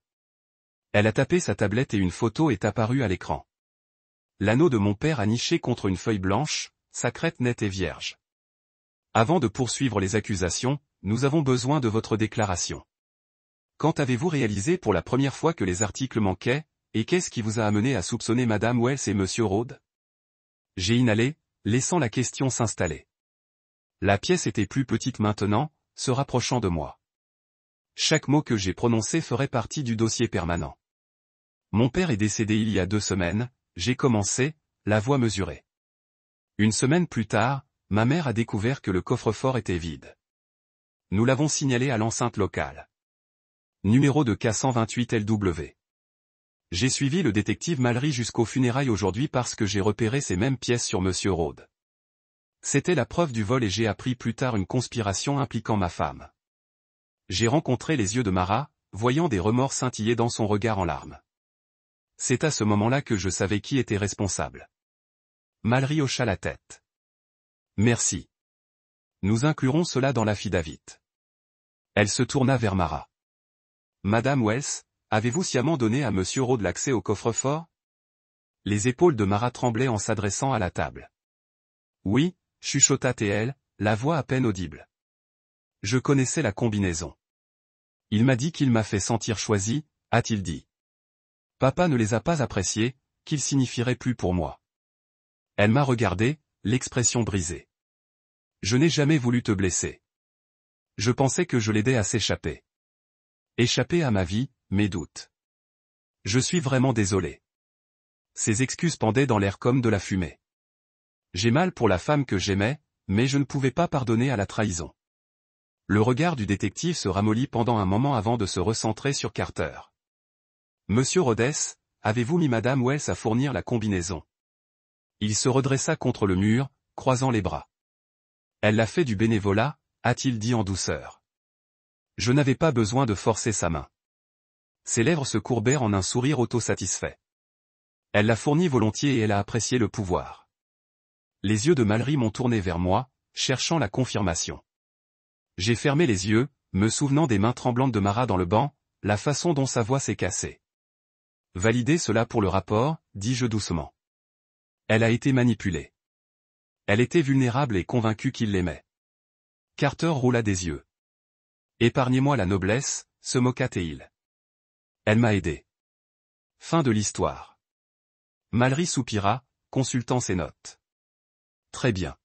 Elle a tapé sa tablette et une photo est apparue à l'écran. L'anneau de mon père a niché contre une feuille blanche, sa crête nette et vierge. Avant de poursuivre les accusations, nous avons besoin de votre déclaration. Quand avez-vous réalisé pour la première fois que les articles manquaient, et qu'est-ce qui vous a amené à soupçonner Madame Wells et Monsieur Rhodes? J'ai inhalé, laissant la question s'installer. La pièce était plus petite maintenant, se rapprochant de moi. Chaque mot que j'ai prononcé ferait partie du dossier permanent. Mon père est décédé il y a 2 semaines, j'ai commencé, la voix mesurée. Une semaine plus tard, ma mère a découvert que le coffre-fort était vide. Nous l'avons signalé à l'enceinte locale. Numéro de K128 LW. J'ai suivi le détective Mallory jusqu'aux funérailles aujourd'hui parce que j'ai repéré ces mêmes pièces sur Monsieur Rhodes. C'était la preuve du vol et j'ai appris plus tard une conspiration impliquant ma femme. J'ai rencontré les yeux de Mara, voyant des remords scintiller dans son regard en larmes. C'est à ce moment-là que je savais qui était responsable. Mallory hocha la tête. Merci. Nous inclurons cela dans l'affidavit. Elle se tourna vers Mara. Madame Wells, avez-vous sciemment donné à Monsieur Rhodes l'accès au coffre-fort? Les épaules de Mara tremblaient en s'adressant à la table. Oui, chuchota-t-elle, la voix à peine audible. Je connaissais la combinaison. Il m'a dit qu'il m'a fait sentir choisi, a-t-il dit. Papa ne les a pas appréciés, qu'ils signifieraient plus pour moi. Elle m'a regardé, l'expression brisée. Je n'ai jamais voulu te blesser. Je pensais que je l'aidais à s'échapper. Échapper à ma vie, mes doutes. Je suis vraiment désolé. Ses excuses pendaient dans l'air comme de la fumée. J'ai mal pour la femme que j'aimais, mais je ne pouvais pas pardonner à la trahison. Le regard du détective se ramollit pendant un moment avant de se recentrer sur Carter. Monsieur Rhodes, avez-vous mis Madame Wells à fournir la combinaison? Il se redressa contre le mur, croisant les bras. Elle l'a fait du bénévolat, a-t-il dit en douceur. Je n'avais pas besoin de forcer sa main. Ses lèvres se courbèrent en un sourire autosatisfait. Elle l'a fourni volontiers et elle a apprécié le pouvoir. Les yeux de Mallory m'ont tourné vers moi, cherchant la confirmation. J'ai fermé les yeux, me souvenant des mains tremblantes de Mara dans le banc, la façon dont sa voix s'est cassée. Validez cela pour le rapport, dis-je doucement. Elle a été manipulée. Elle était vulnérable et convaincue qu'il l'aimait. Carter roula des yeux. Épargnez-moi la noblesse, se moqua-t-il. Elle m'a aidé. Fin de l'histoire. Mallory soupira, consultant ses notes. Très bien.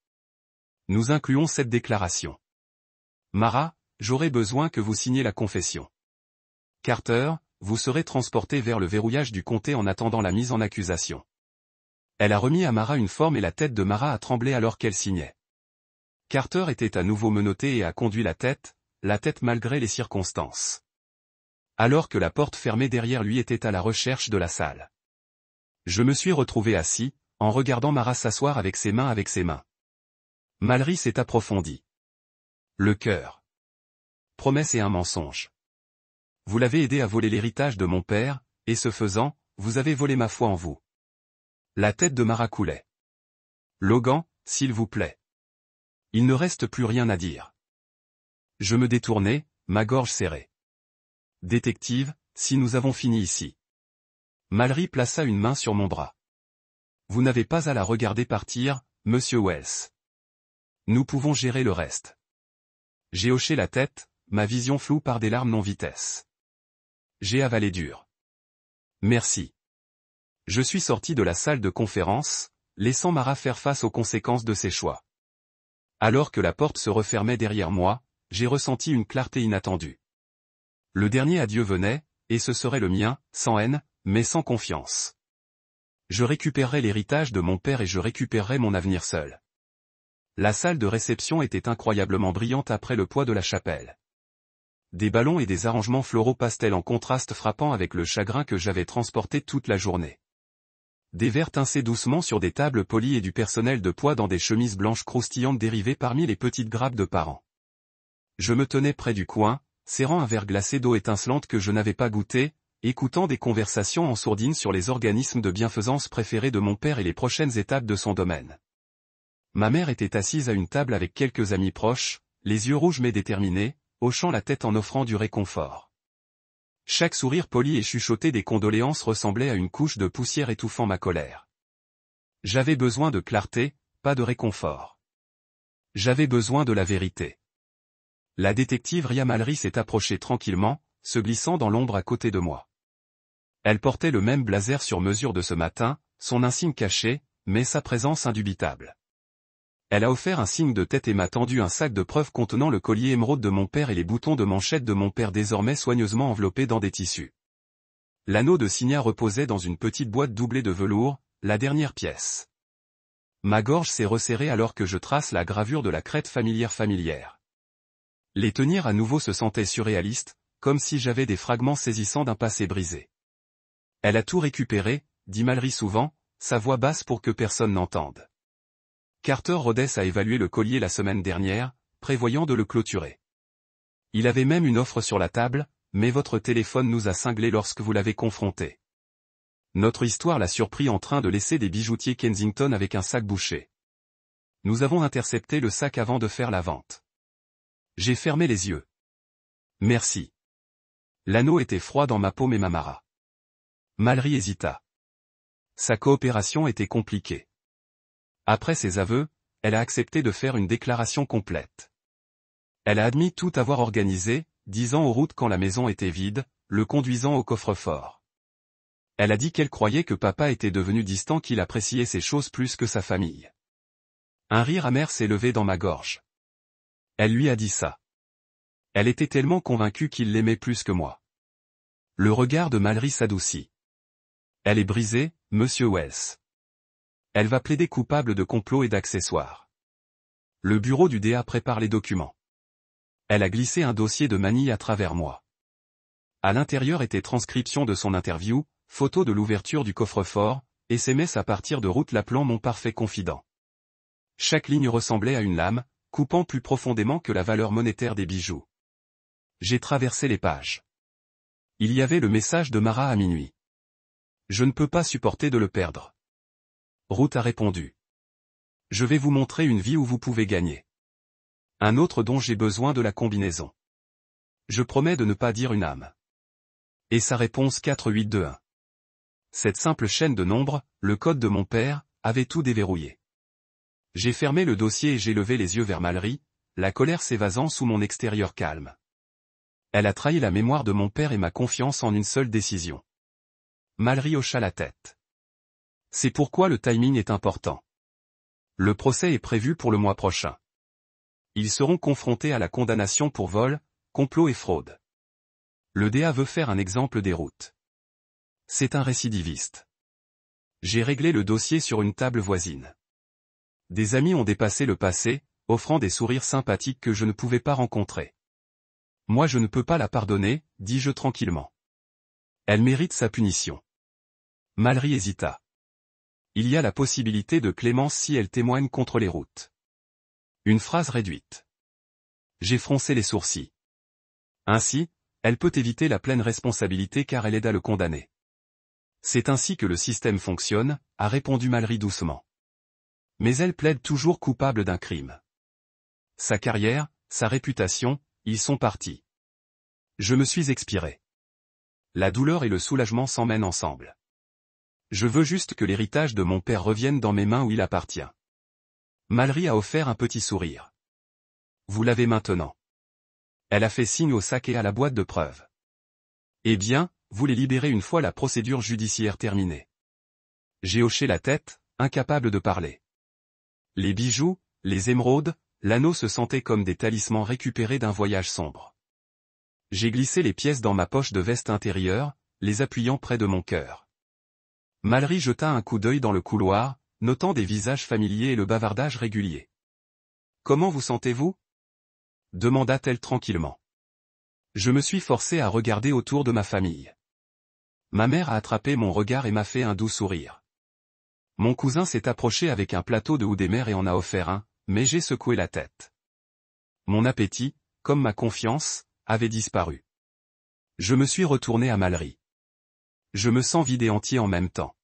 Nous incluons cette déclaration. Mara, j'aurai besoin que vous signiez la confession. Carter, vous serez transporté vers le verrouillage du comté en attendant la mise en accusation. Elle a remis à Mara une forme et la tête de Mara a tremblé alors qu'elle signait. Carter était à nouveau menotté et a conduit la tête malgré les circonstances. Alors que la porte fermée derrière lui était à la recherche de la salle. Je me suis retrouvé assis, en regardant Mara s'asseoir avec ses mains. Mallory s'est approfondi. Le cœur. Promesse et un mensonge. Vous l'avez aidé à voler l'héritage de mon père, et ce faisant, vous avez volé ma foi en vous. La tête de Mara coulait. Logan, s'il vous plaît. Il ne reste plus rien à dire. Je me détournai, ma gorge serrée. Détective, si nous avons fini ici. Mallory plaça une main sur mon bras. Vous n'avez pas à la regarder partir, monsieur Wells. Nous pouvons gérer le reste. J'ai hoché la tête, ma vision floue par des larmes non-vitesse. J'ai avalé dur. Merci. Je suis sorti de la salle de conférence, laissant Mara faire face aux conséquences de ses choix. Alors que la porte se refermait derrière moi, j'ai ressenti une clarté inattendue. Le dernier adieu venait, et ce serait le mien, sans haine, mais sans confiance. Je récupérerais l'héritage de mon père et je récupérerais mon avenir seul. La salle de réception était incroyablement brillante après le poids de la chapelle. Des ballons et des arrangements floraux pastel en contraste frappant avec le chagrin que j'avais transporté toute la journée. Des verres tinçaient doucement sur des tables polies et du personnel de poids dans des chemises blanches croustillantes dérivées parmi les petites grappes de parents. Je me tenais près du coin, serrant un verre glacé d'eau étincelante que je n'avais pas goûté, écoutant des conversations en sourdine sur les organismes de bienfaisance préférés de mon père et les prochaines étapes de son domaine. Ma mère était assise à une table avec quelques amis proches, les yeux rouges mais déterminés, hochant la tête en offrant du réconfort. Chaque sourire poli et chuchoté des condoléances ressemblait à une couche de poussière étouffant ma colère. J'avais besoin de clarté, pas de réconfort. J'avais besoin de la vérité. La détective Ria Mallory s'est approchée tranquillement, se glissant dans l'ombre à côté de moi. Elle portait le même blazer sur mesure de ce matin, son insigne caché, mais sa présence indubitable. Elle a offert un signe de tête et m'a tendu un sac de preuves contenant le collier émeraude de mon père et les boutons de manchette de mon père désormais soigneusement enveloppés dans des tissus. L'anneau de signet reposait dans une petite boîte doublée de velours, la dernière pièce. Ma gorge s'est resserrée alors que je trace la gravure de la crête familière. Les tenir à nouveau se sentaient surréalistes, comme si j'avais des fragments saisissants d'un passé brisé. Elle a tout récupéré, dit Mallory souvent, sa voix basse pour que personne n'entende. Carter Rhodes a évalué le collier la semaine dernière, prévoyant de le clôturer. Il avait même une offre sur la table, mais votre téléphone nous a cinglés lorsque vous l'avez confronté. Notre histoire l'a surpris en train de laisser des bijoutiers Kensington avec un sac bouché. Nous avons intercepté le sac avant de faire la vente. J'ai fermé les yeux. Merci. L'anneau était froid dans ma paume et ma Mara. Mallory hésita. Sa coopération était compliquée. Après ses aveux, elle a accepté de faire une déclaration complète. Elle a admis tout avoir organisé, disant aux routes quand la maison était vide, le conduisant au coffre-fort. Elle a dit qu'elle croyait que papa était devenu distant, qu'il appréciait ces choses plus que sa famille. Un rire amer s'est levé dans ma gorge. Elle lui a dit ça. Elle était tellement convaincue qu'il l'aimait plus que moi. Le regard de Mallory s'adoucit. Elle est brisée, monsieur Wells. Elle va plaider coupable de complot et d'accessoires. Le bureau du DA prépare les documents. Elle a glissé un dossier de manille à travers moi. À l'intérieur était transcription de son interview, photo de l'ouverture du coffre-fort, SMS à partir de Ruth l'appelant mon parfait confident. Chaque ligne ressemblait à une lame, coupant plus profondément que la valeur monétaire des bijoux. J'ai traversé les pages. Il y avait le message de Mara à minuit. Je ne peux pas supporter de le perdre. Ruth a répondu. Je vais vous montrer une vie où vous pouvez gagner. Un autre dont j'ai besoin de la combinaison. Je promets de ne pas dire une âme. Et sa réponse 4821. Cette simple chaîne de nombres, le code de mon père, avait tout déverrouillé. J'ai fermé le dossier et j'ai levé les yeux vers Mallory, la colère s'évasant sous mon extérieur calme. Elle a trahi la mémoire de mon père et ma confiance en une seule décision. Mallory hocha la tête. C'est pourquoi le timing est important. Le procès est prévu pour le mois prochain. Ils seront confrontés à la condamnation pour vol, complot et fraude. Le DA veut faire un exemple des routes. C'est un récidiviste. J'ai réglé le dossier sur une table voisine. Des amis ont dépassé le passé, offrant des sourires sympathiques que je ne pouvais pas rencontrer. Moi je ne peux pas la pardonner, dis-je tranquillement. Elle mérite sa punition. Mallory hésita. Il y a la possibilité de clémence si elle témoigne contre les routes. Une phrase réduite. J'ai froncé les sourcils. Ainsi, elle peut éviter la pleine responsabilité car elle aide à le condamner. C'est ainsi que le système fonctionne, a répondu Mallory doucement. Mais elle plaide toujours coupable d'un crime. Sa carrière, sa réputation, ils sont partis. Je me suis expiré. La douleur et le soulagement s'emmènent ensemble. Je veux juste que l'héritage de mon père revienne dans mes mains où il appartient. Mallory a offert un petit sourire. Vous l'avez maintenant. Elle a fait signe au sac et à la boîte de preuves. Eh bien, vous les libérez une fois la procédure judiciaire terminée. J'ai hoché la tête, incapable de parler. Les bijoux, les émeraudes, l'anneau se sentaient comme des talismans récupérés d'un voyage sombre. J'ai glissé les pièces dans ma poche de veste intérieure, les appuyant près de mon cœur. Mallory jeta un coup d'œil dans le couloir, notant des visages familiers et le bavardage régulier. « Comment vous sentez-vous » demanda-t-elle tranquillement. Je me suis forcé à regarder autour de ma famille. Ma mère a attrapé mon regard et m'a fait un doux sourire. Mon cousin s'est approché avec un plateau de houdémer et en a offert un, mais j'ai secoué la tête. Mon appétit, comme ma confiance, avait disparu. Je me suis retourné à Mallory. Je me sens vide et entier en même temps.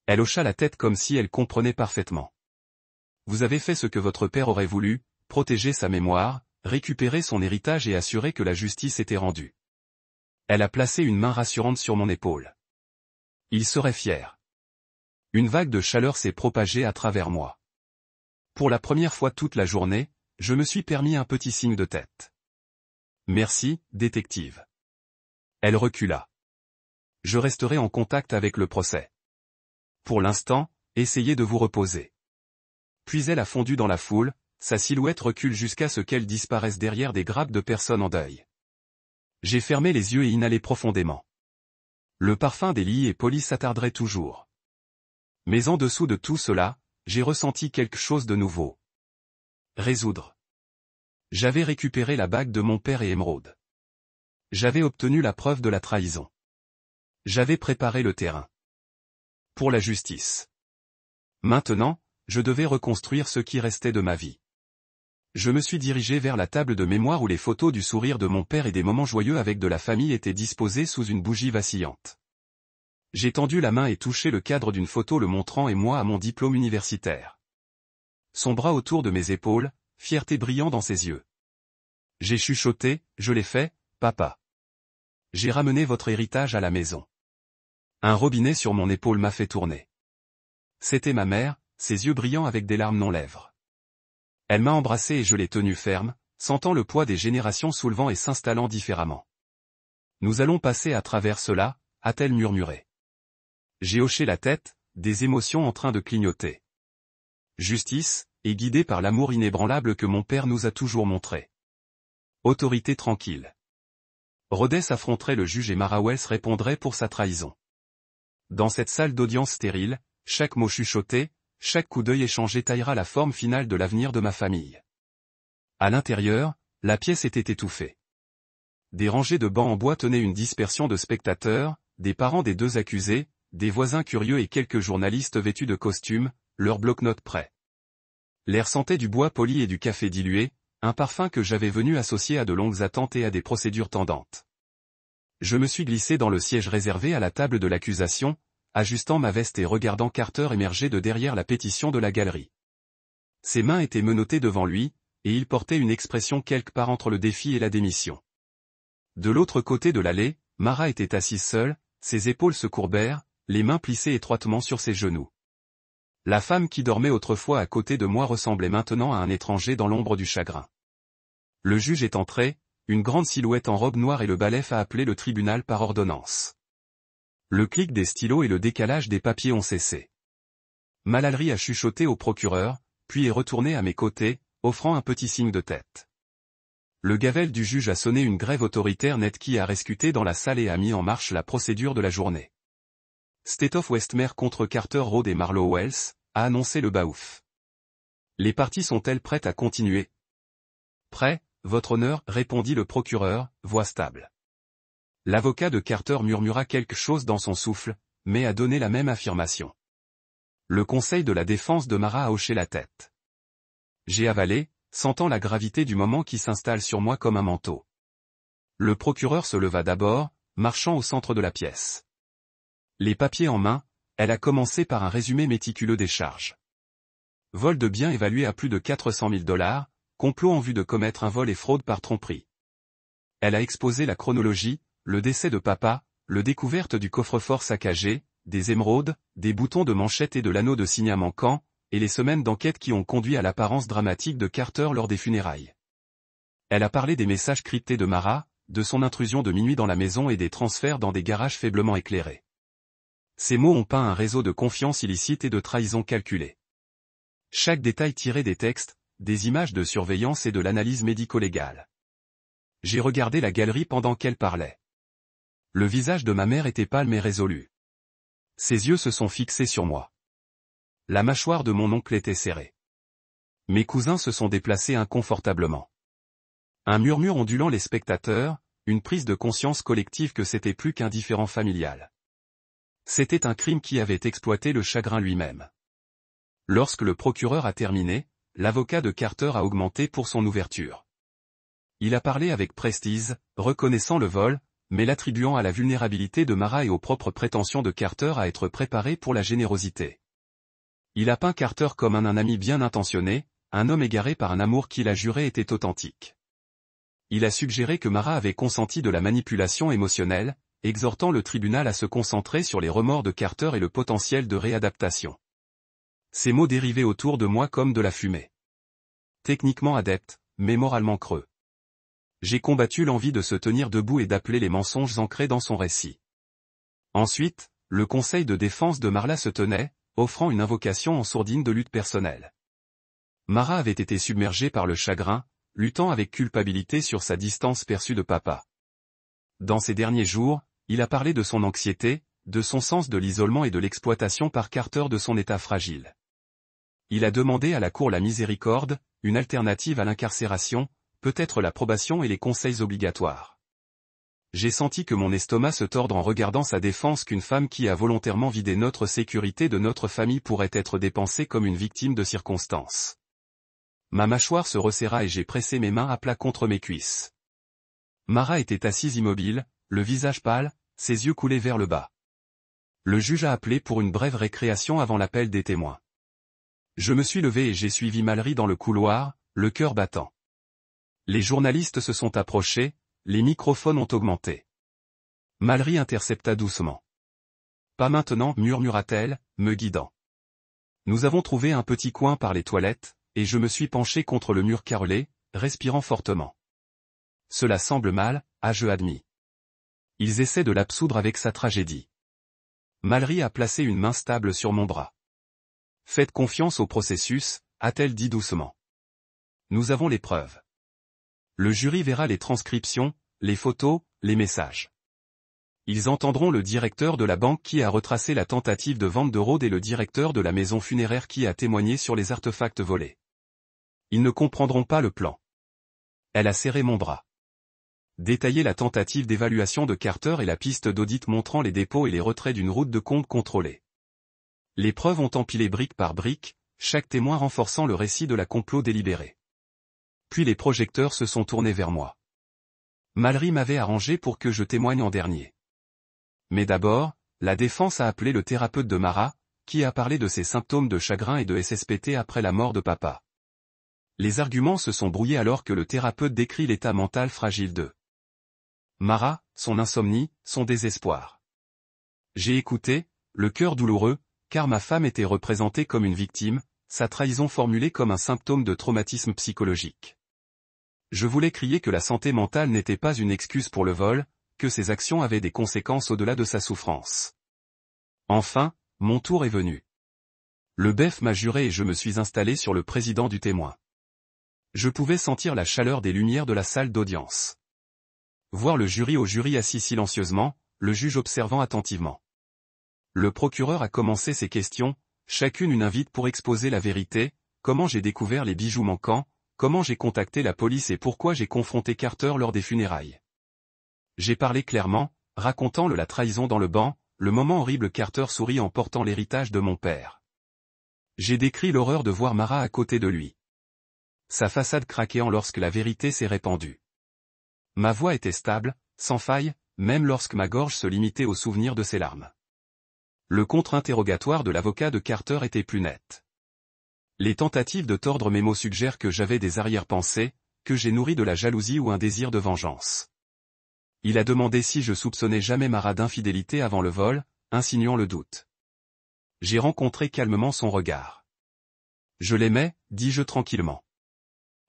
Elle hocha la tête comme si elle comprenait parfaitement. Vous avez fait ce que votre père aurait voulu, protéger sa mémoire, récupérer son héritage et assurer que la justice était rendue. Elle a placé une main rassurante sur mon épaule. Il serait fier. Une vague de chaleur s'est propagée à travers moi. Pour la première fois toute la journée, je me suis permis un petit signe de tête. Merci, détective. Elle recula. Je resterai en contact avec le procès. Pour l'instant, essayez de vous reposer. Puis elle a fondu dans la foule, sa silhouette recule jusqu'à ce qu'elle disparaisse derrière des grappes de personnes en deuil. J'ai fermé les yeux et inhalé profondément. Le parfum des lits et polis s'attarderait toujours. Mais en dessous de tout cela, j'ai ressenti quelque chose de nouveau. Résoudre. J'avais récupéré la bague de mon père et Émeraude. J'avais obtenu la preuve de la trahison. J'avais préparé le terrain. Pour la justice. Maintenant, je devais reconstruire ce qui restait de ma vie. Je me suis dirigé vers la table de mémoire où les photos du sourire de mon père et des moments joyeux avec de la famille étaient disposées sous une bougie vacillante. J'ai tendu la main et touché le cadre d'une photo le montrant et moi à mon diplôme universitaire. Son bras autour de mes épaules, fierté brillant dans ses yeux. J'ai chuchoté, je l'ai fait, papa. J'ai ramené votre héritage à la maison. Un robinet sur mon épaule m'a fait tourner. C'était ma mère, ses yeux brillants avec des larmes non-lèvres. Elle m'a embrassé et je l'ai tenue ferme, sentant le poids des générations soulevant et s'installant différemment. Nous allons passer à travers cela, a-t-elle murmuré. J'ai hoché la tête, des émotions en train de clignoter. Justice, et guidée par l'amour inébranlable que mon père nous a toujours montré. Autorité tranquille. Rhodes affronterait le juge et Mara Wells répondrait pour sa trahison. Dans cette salle d'audience stérile, chaque mot chuchoté, chaque coup d'œil échangé taillera la forme finale de l'avenir de ma famille. À l'intérieur, la pièce était étouffée. Des rangées de bancs en bois tenaient une dispersion de spectateurs, des parents des deux accusés, des voisins curieux et quelques journalistes vêtus de costumes, leurs bloc-notes prêts. L'air sentait du bois poli et du café dilué, un parfum que j'avais venu associer à de longues attentes et à des procédures tendantes. Je me suis glissé dans le siège réservé à la table de l'accusation, ajustant ma veste et regardant Carter émerger de derrière la pétition de la galerie. Ses mains étaient menottées devant lui, et il portait une expression quelque part entre le défi et la démission. De l'autre côté de l'allée, Mara était assise seule, ses épaules se courbèrent, les mains plissées étroitement sur ses genoux. La femme qui dormait autrefois à côté de moi ressemblait maintenant à un étranger dans l'ombre du chagrin. Le juge est entré, une grande silhouette en robe noire et le balef a appelé le tribunal par ordonnance. Le clic des stylos et le décalage des papiers ont cessé. Malalery a chuchoté au procureur, puis est retourné à mes côtés, offrant un petit signe de tête. Le gavel du juge a sonné une grève autoritaire nette qui a rescuté dans la salle et a mis en marche la procédure de la journée. State of Westmere contre Carter Road et Marlow Wells, a annoncé le baouf. Les parties sont-elles prêtes à continuer? Prêt, votre honneur, répondit le procureur, voix stable. L'avocat de Carter murmura quelque chose dans son souffle, mais a donné la même affirmation. Le conseil de la défense de Mara a hoché la tête. J'ai avalé, sentant la gravité du moment qui s'installe sur moi comme un manteau. Le procureur se leva d'abord, marchant au centre de la pièce. Les papiers en main, elle a commencé par un résumé méticuleux des charges. Vol de biens évalué à plus de 400 000 $, complot en vue de commettre un vol et fraude par tromperie. Elle a exposé la chronologie, le décès de papa, le découverte du coffre-fort saccagé, des émeraudes, des boutons de manchette et de l'anneau de signet manquant, et les semaines d'enquête qui ont conduit à l'apparence dramatique de Carter lors des funérailles. Elle a parlé des messages cryptés de Mara, de son intrusion de minuit dans la maison et des transferts dans des garages faiblement éclairés. Ces mots ont peint un réseau de confiance illicite et de trahison calculée. Chaque détail tiré des textes, des images de surveillance et de l'analyse médico-légale. J'ai regardé la galerie pendant qu'elle parlait. Le visage de ma mère était pâle mais résolu. Ses yeux se sont fixés sur moi. La mâchoire de mon oncle était serrée. Mes cousins se sont déplacés inconfortablement. Un murmure ondulant les spectateurs, une prise de conscience collective que c'était plus qu'un différend familial. C'était un crime qui avait exploité le chagrin lui-même. Lorsque le procureur a terminé, l'avocat de Carter a augmenté pour son ouverture. Il a parlé avec prestige, reconnaissant le vol, mais l'attribuant à la vulnérabilité de Mara et aux propres prétentions de Carter à être préparé pour la générosité. Il a peint Carter comme un ami bien intentionné, un homme égaré par un amour qu'il a juré était authentique. Il a suggéré que Mara avait consenti de la manipulation émotionnelle, exhortant le tribunal à se concentrer sur les remords de Carter et le potentiel de réadaptation. Ces mots dérivaient autour de moi comme de la fumée. Techniquement adepte, mais moralement creux. J'ai combattu l'envie de se tenir debout et d'appeler les mensonges ancrés dans son récit. Ensuite, le conseil de défense de Marla se tenait, offrant une invocation en sourdine de lutte personnelle. Mara avait été submergée par le chagrin, luttant avec culpabilité sur sa distance perçue de papa. Dans ces derniers jours, il a parlé de son anxiété, de son sens de l'isolement et de l'exploitation par Carter de son état fragile. Il a demandé à la cour la miséricorde, une alternative à l'incarcération, peut-être la probation et les conseils obligatoires. J'ai senti que mon estomac se tordre en regardant sa défense qu'une femme qui a volontairement vidé notre sécurité de notre famille pourrait être dépensée comme une victime de circonstances. Ma mâchoire se resserra et j'ai pressé mes mains à plat contre mes cuisses. Mara était assise immobile, le visage pâle, ses yeux coulaient vers le bas. Le juge a appelé pour une brève récréation avant l'appel des témoins. Je me suis levé et j'ai suivi Mallory dans le couloir, le cœur battant. Les journalistes se sont approchés, les microphones ont augmenté. Mallory intercepta doucement. Pas maintenant, murmura-t-elle, me guidant. Nous avons trouvé un petit coin par les toilettes, et je me suis penché contre le mur carrelé, respirant fortement. Cela semble mal, ai-je admis. Ils essaient de l'absoudre avec sa tragédie. Mallory a placé une main stable sur mon bras. Faites confiance au processus, a-t-elle dit doucement. Nous avons les preuves. Le jury verra les transcriptions, les photos, les messages. Ils entendront le directeur de la banque qui a retracé la tentative de vente de Rhodes et le directeur de la maison funéraire qui a témoigné sur les artefacts volés. Ils ne comprendront pas le plan. Elle a serré mon bras. Détailler la tentative d'évaluation de Carter et la piste d'audit montrant les dépôts et les retraits d'une route de compte contrôlée. Les preuves ont empilé brique par brique, chaque témoin renforçant le récit de la complot délibérée. Puis les projecteurs se sont tournés vers moi. Mallory m'avait arrangé pour que je témoigne en dernier. Mais d'abord, la défense a appelé le thérapeute de Mara, qui a parlé de ses symptômes de chagrin et de SSPT après la mort de papa. Les arguments se sont brouillés alors que le thérapeute décrit l'état mental fragile de Mara, son insomnie, son désespoir. J'ai écouté, le cœur douloureux, car ma femme était représentée comme une victime, sa trahison formulée comme un symptôme de traumatisme psychologique. Je voulais crier que la santé mentale n'était pas une excuse pour le vol, que ses actions avaient des conséquences au-delà de sa souffrance. Enfin, mon tour est venu. Le BEF m'a juré et je me suis installé sur le président du témoin. Je pouvais sentir la chaleur des lumières de la salle d'audience. Voir le jury assis silencieusement, le juge observant attentivement. Le procureur a commencé ses questions, chacune une invite pour exposer la vérité, comment j'ai découvert les bijoux manquants, comment j'ai contacté la police et pourquoi j'ai confronté Carter lors des funérailles. J'ai parlé clairement, racontant la trahison dans le banc, le moment horrible Carter sourit en portant l'héritage de mon père. J'ai décrit l'horreur de voir Mara à côté de lui. Sa façade craquant lorsque la vérité s'est répandue. Ma voix était stable, sans faille, même lorsque ma gorge se limitait au souvenir de ses larmes. Le contre-interrogatoire de l'avocat de Carter était plus net. Les tentatives de tordre mes mots suggèrent que j'avais des arrière-pensées, que j'ai nourri de la jalousie ou un désir de vengeance. Il a demandé si je soupçonnais jamais Mara d'infidélité avant le vol, insinuant le doute. J'ai rencontré calmement son regard. Je l'aimais, dis-je tranquillement.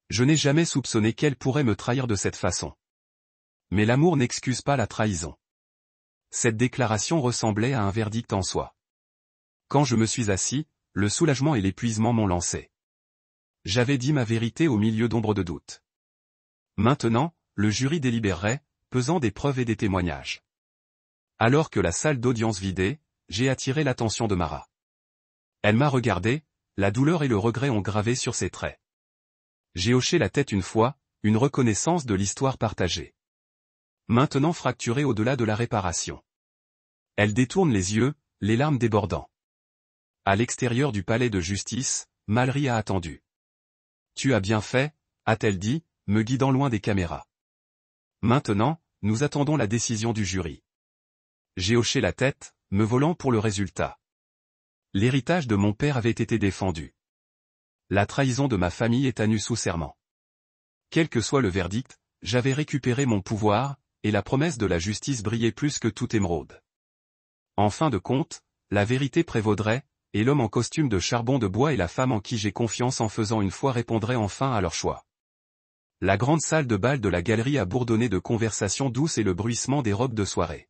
Je n'ai jamais soupçonné qu'elle pourrait me trahir de cette façon. Mais l'amour n'excuse pas la trahison. Cette déclaration ressemblait à un verdict en soi. Quand je me suis assis, le soulagement et l'épuisement m'ont lancé. J'avais dit ma vérité au milieu d'ombres de doute. Maintenant, le jury délibérerait, pesant des preuves et des témoignages. Alors que la salle d'audience vidait, j'ai attiré l'attention de Mara. Elle m'a regardé, la douleur et le regret ont gravé sur ses traits. J'ai hoché la tête une fois, une reconnaissance de l'histoire partagée. Maintenant fracturée au-delà de la réparation. Elle détourne les yeux, les larmes débordant. À l'extérieur du palais de justice, Mallory a attendu. « Tu as bien fait » a-t-elle dit, me guidant loin des caméras. Maintenant, nous attendons la décision du jury. J'ai hoché la tête, me volant pour le résultat. L'héritage de mon père avait été défendu. La trahison de ma famille est à nu sous serment. Quel que soit le verdict, j'avais récupéré mon pouvoir, et la promesse de la justice brillait plus que toute émeraude. En fin de compte, la vérité prévaudrait, et l'homme en costume de charbon de bois et la femme en qui j'ai confiance en faisant une foi répondraient enfin à leur choix. La grande salle de bal de la galerie a bourdonné de conversations douces et le bruissement des robes de soirée.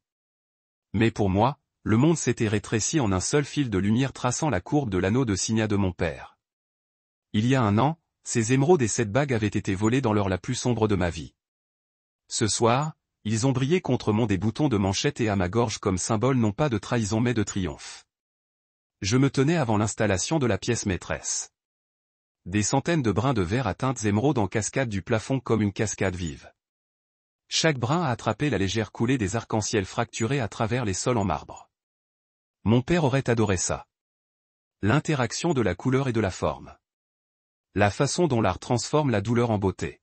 Mais pour moi, le monde s'était rétréci en un seul fil de lumière traçant la courbe de l'anneau de signa de mon père. Il y a un an, ces émeraudes et cette bague avaient été volées dans l'heure la plus sombre de ma vie. Ce soir, ils ont brillé contre mon des boutons de manchette et à ma gorge comme symbole non pas de trahison mais de triomphe. Je me tenais avant l'installation de la pièce maîtresse. Des centaines de brins de verre à teintes émeraudes en cascade du plafond comme une cascade vive. Chaque brin a attrapé la légère coulée des arcs-en-ciel fracturés à travers les sols en marbre. Mon père aurait adoré ça. L'interaction de la couleur et de la forme. La façon dont l'art transforme la douleur en beauté.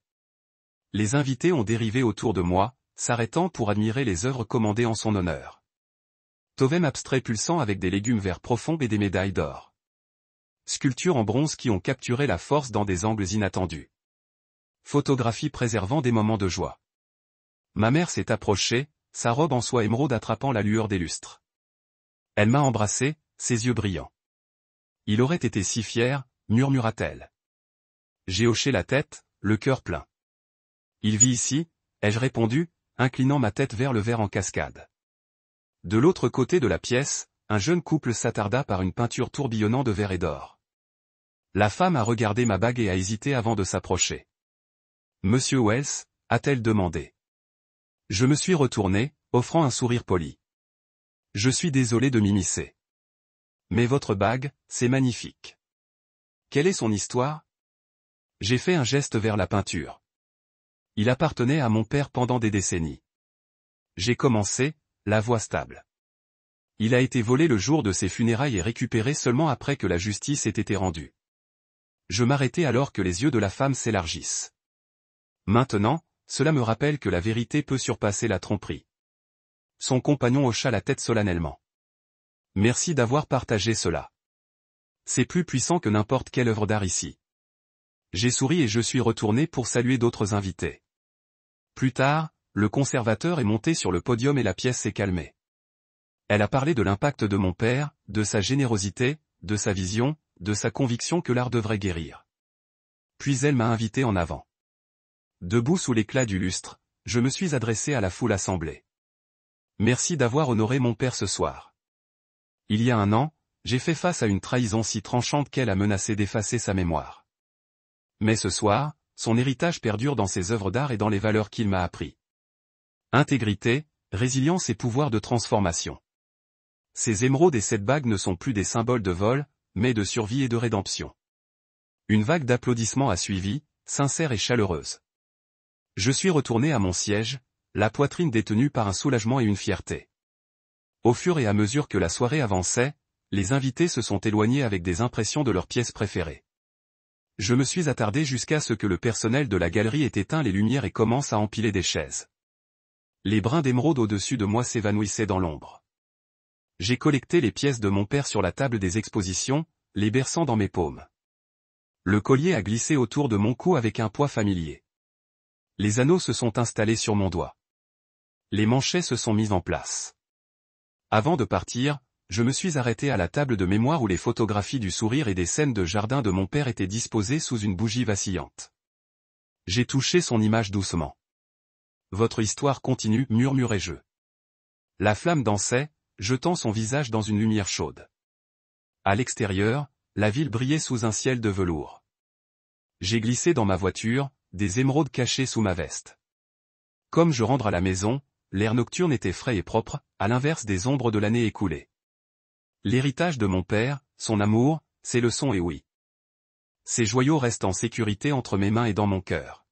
Les invités ont dérivé autour de moi, s'arrêtant pour admirer les œuvres commandées en son honneur. Tovem abstrait pulsant avec des légumes verts profonds et des médailles d'or. Sculptures en bronze qui ont capturé la force dans des angles inattendus. Photographies préservant des moments de joie. Ma mère s'est approchée, sa robe en soie émeraude attrapant la lueur des lustres. Elle m'a embrassé, ses yeux brillants. Il aurait été si fier, murmura-t-elle. J'ai hoché la tête, le cœur plein. Il vit ici, ai-je répondu, inclinant ma tête vers le verre en cascade. De l'autre côté de la pièce, un jeune couple s'attarda par une peinture tourbillonnant de verre et d'or. La femme a regardé ma bague et a hésité avant de s'approcher. « Monsieur Wells » a-t-elle demandé. Je me suis retourné, offrant un sourire poli. « Je suis désolé de m'immiscer. Mais votre bague, c'est magnifique. Quelle est son histoire ?» J'ai fait un geste vers la peinture. Il appartenait à mon père pendant des décennies. J'ai commencé, la voie stable. Il a été volé le jour de ses funérailles et récupéré seulement après que la justice ait été rendue. Je m'arrêtais alors que les yeux de la femme s'élargissent. Maintenant, cela me rappelle que la vérité peut surpasser la tromperie. Son compagnon hocha la tête solennellement. Merci d'avoir partagé cela. C'est plus puissant que n'importe quelle œuvre d'art ici. J'ai souri et je suis retourné pour saluer d'autres invités. Plus tard, le conservateur est monté sur le podium et la pièce s'est calmée. Elle a parlé de l'impact de mon père, de sa générosité, de sa vision, de sa conviction que l'art devrait guérir. Puis elle m'a invité en avant. Debout sous l'éclat du lustre, je me suis adressé à la foule assemblée. Merci d'avoir honoré mon père ce soir. Il y a un an, j'ai fait face à une trahison si tranchante qu'elle a menacé d'effacer sa mémoire. Mais ce soir, son héritage perdure dans ses œuvres d'art et dans les valeurs qu'il m'a appris. Intégrité, résilience et pouvoir de transformation. Ces émeraudes et cette bague ne sont plus des symboles de vol, mais de survie et de rédemption. Une vague d'applaudissements a suivi, sincère et chaleureuse. Je suis retourné à mon siège, la poitrine détenue par un soulagement et une fierté. Au fur et à mesure que la soirée avançait, les invités se sont éloignés avec des impressions de leurs pièces préférées. Je me suis attardé jusqu'à ce que le personnel de la galerie ait éteint les lumières et commence à empiler des chaises. Les brins d'émeraude au-dessus de moi s'évanouissaient dans l'ombre. J'ai collecté les pièces de mon père sur la table des expositions, les berçant dans mes paumes. Le collier a glissé autour de mon cou avec un poids familier. Les anneaux se sont installés sur mon doigt. Les manchets se sont mis en place. Avant de partir, je me suis arrêté à la table de mémoire où les photographies du sourire et des scènes de jardin de mon père étaient disposées sous une bougie vacillante. J'ai touché son image doucement. Votre histoire continue, murmurai-je. La flamme dansait, jetant son visage dans une lumière chaude. À l'extérieur, la ville brillait sous un ciel de velours. J'ai glissé dans ma voiture, des émeraudes cachées sous ma veste. Comme je rentre à la maison, l'air nocturne était frais et propre, à l'inverse des ombres de l'année écoulée. L'héritage de mon père, son amour, ses leçons et oui. Ces joyaux restent en sécurité entre mes mains et dans mon cœur.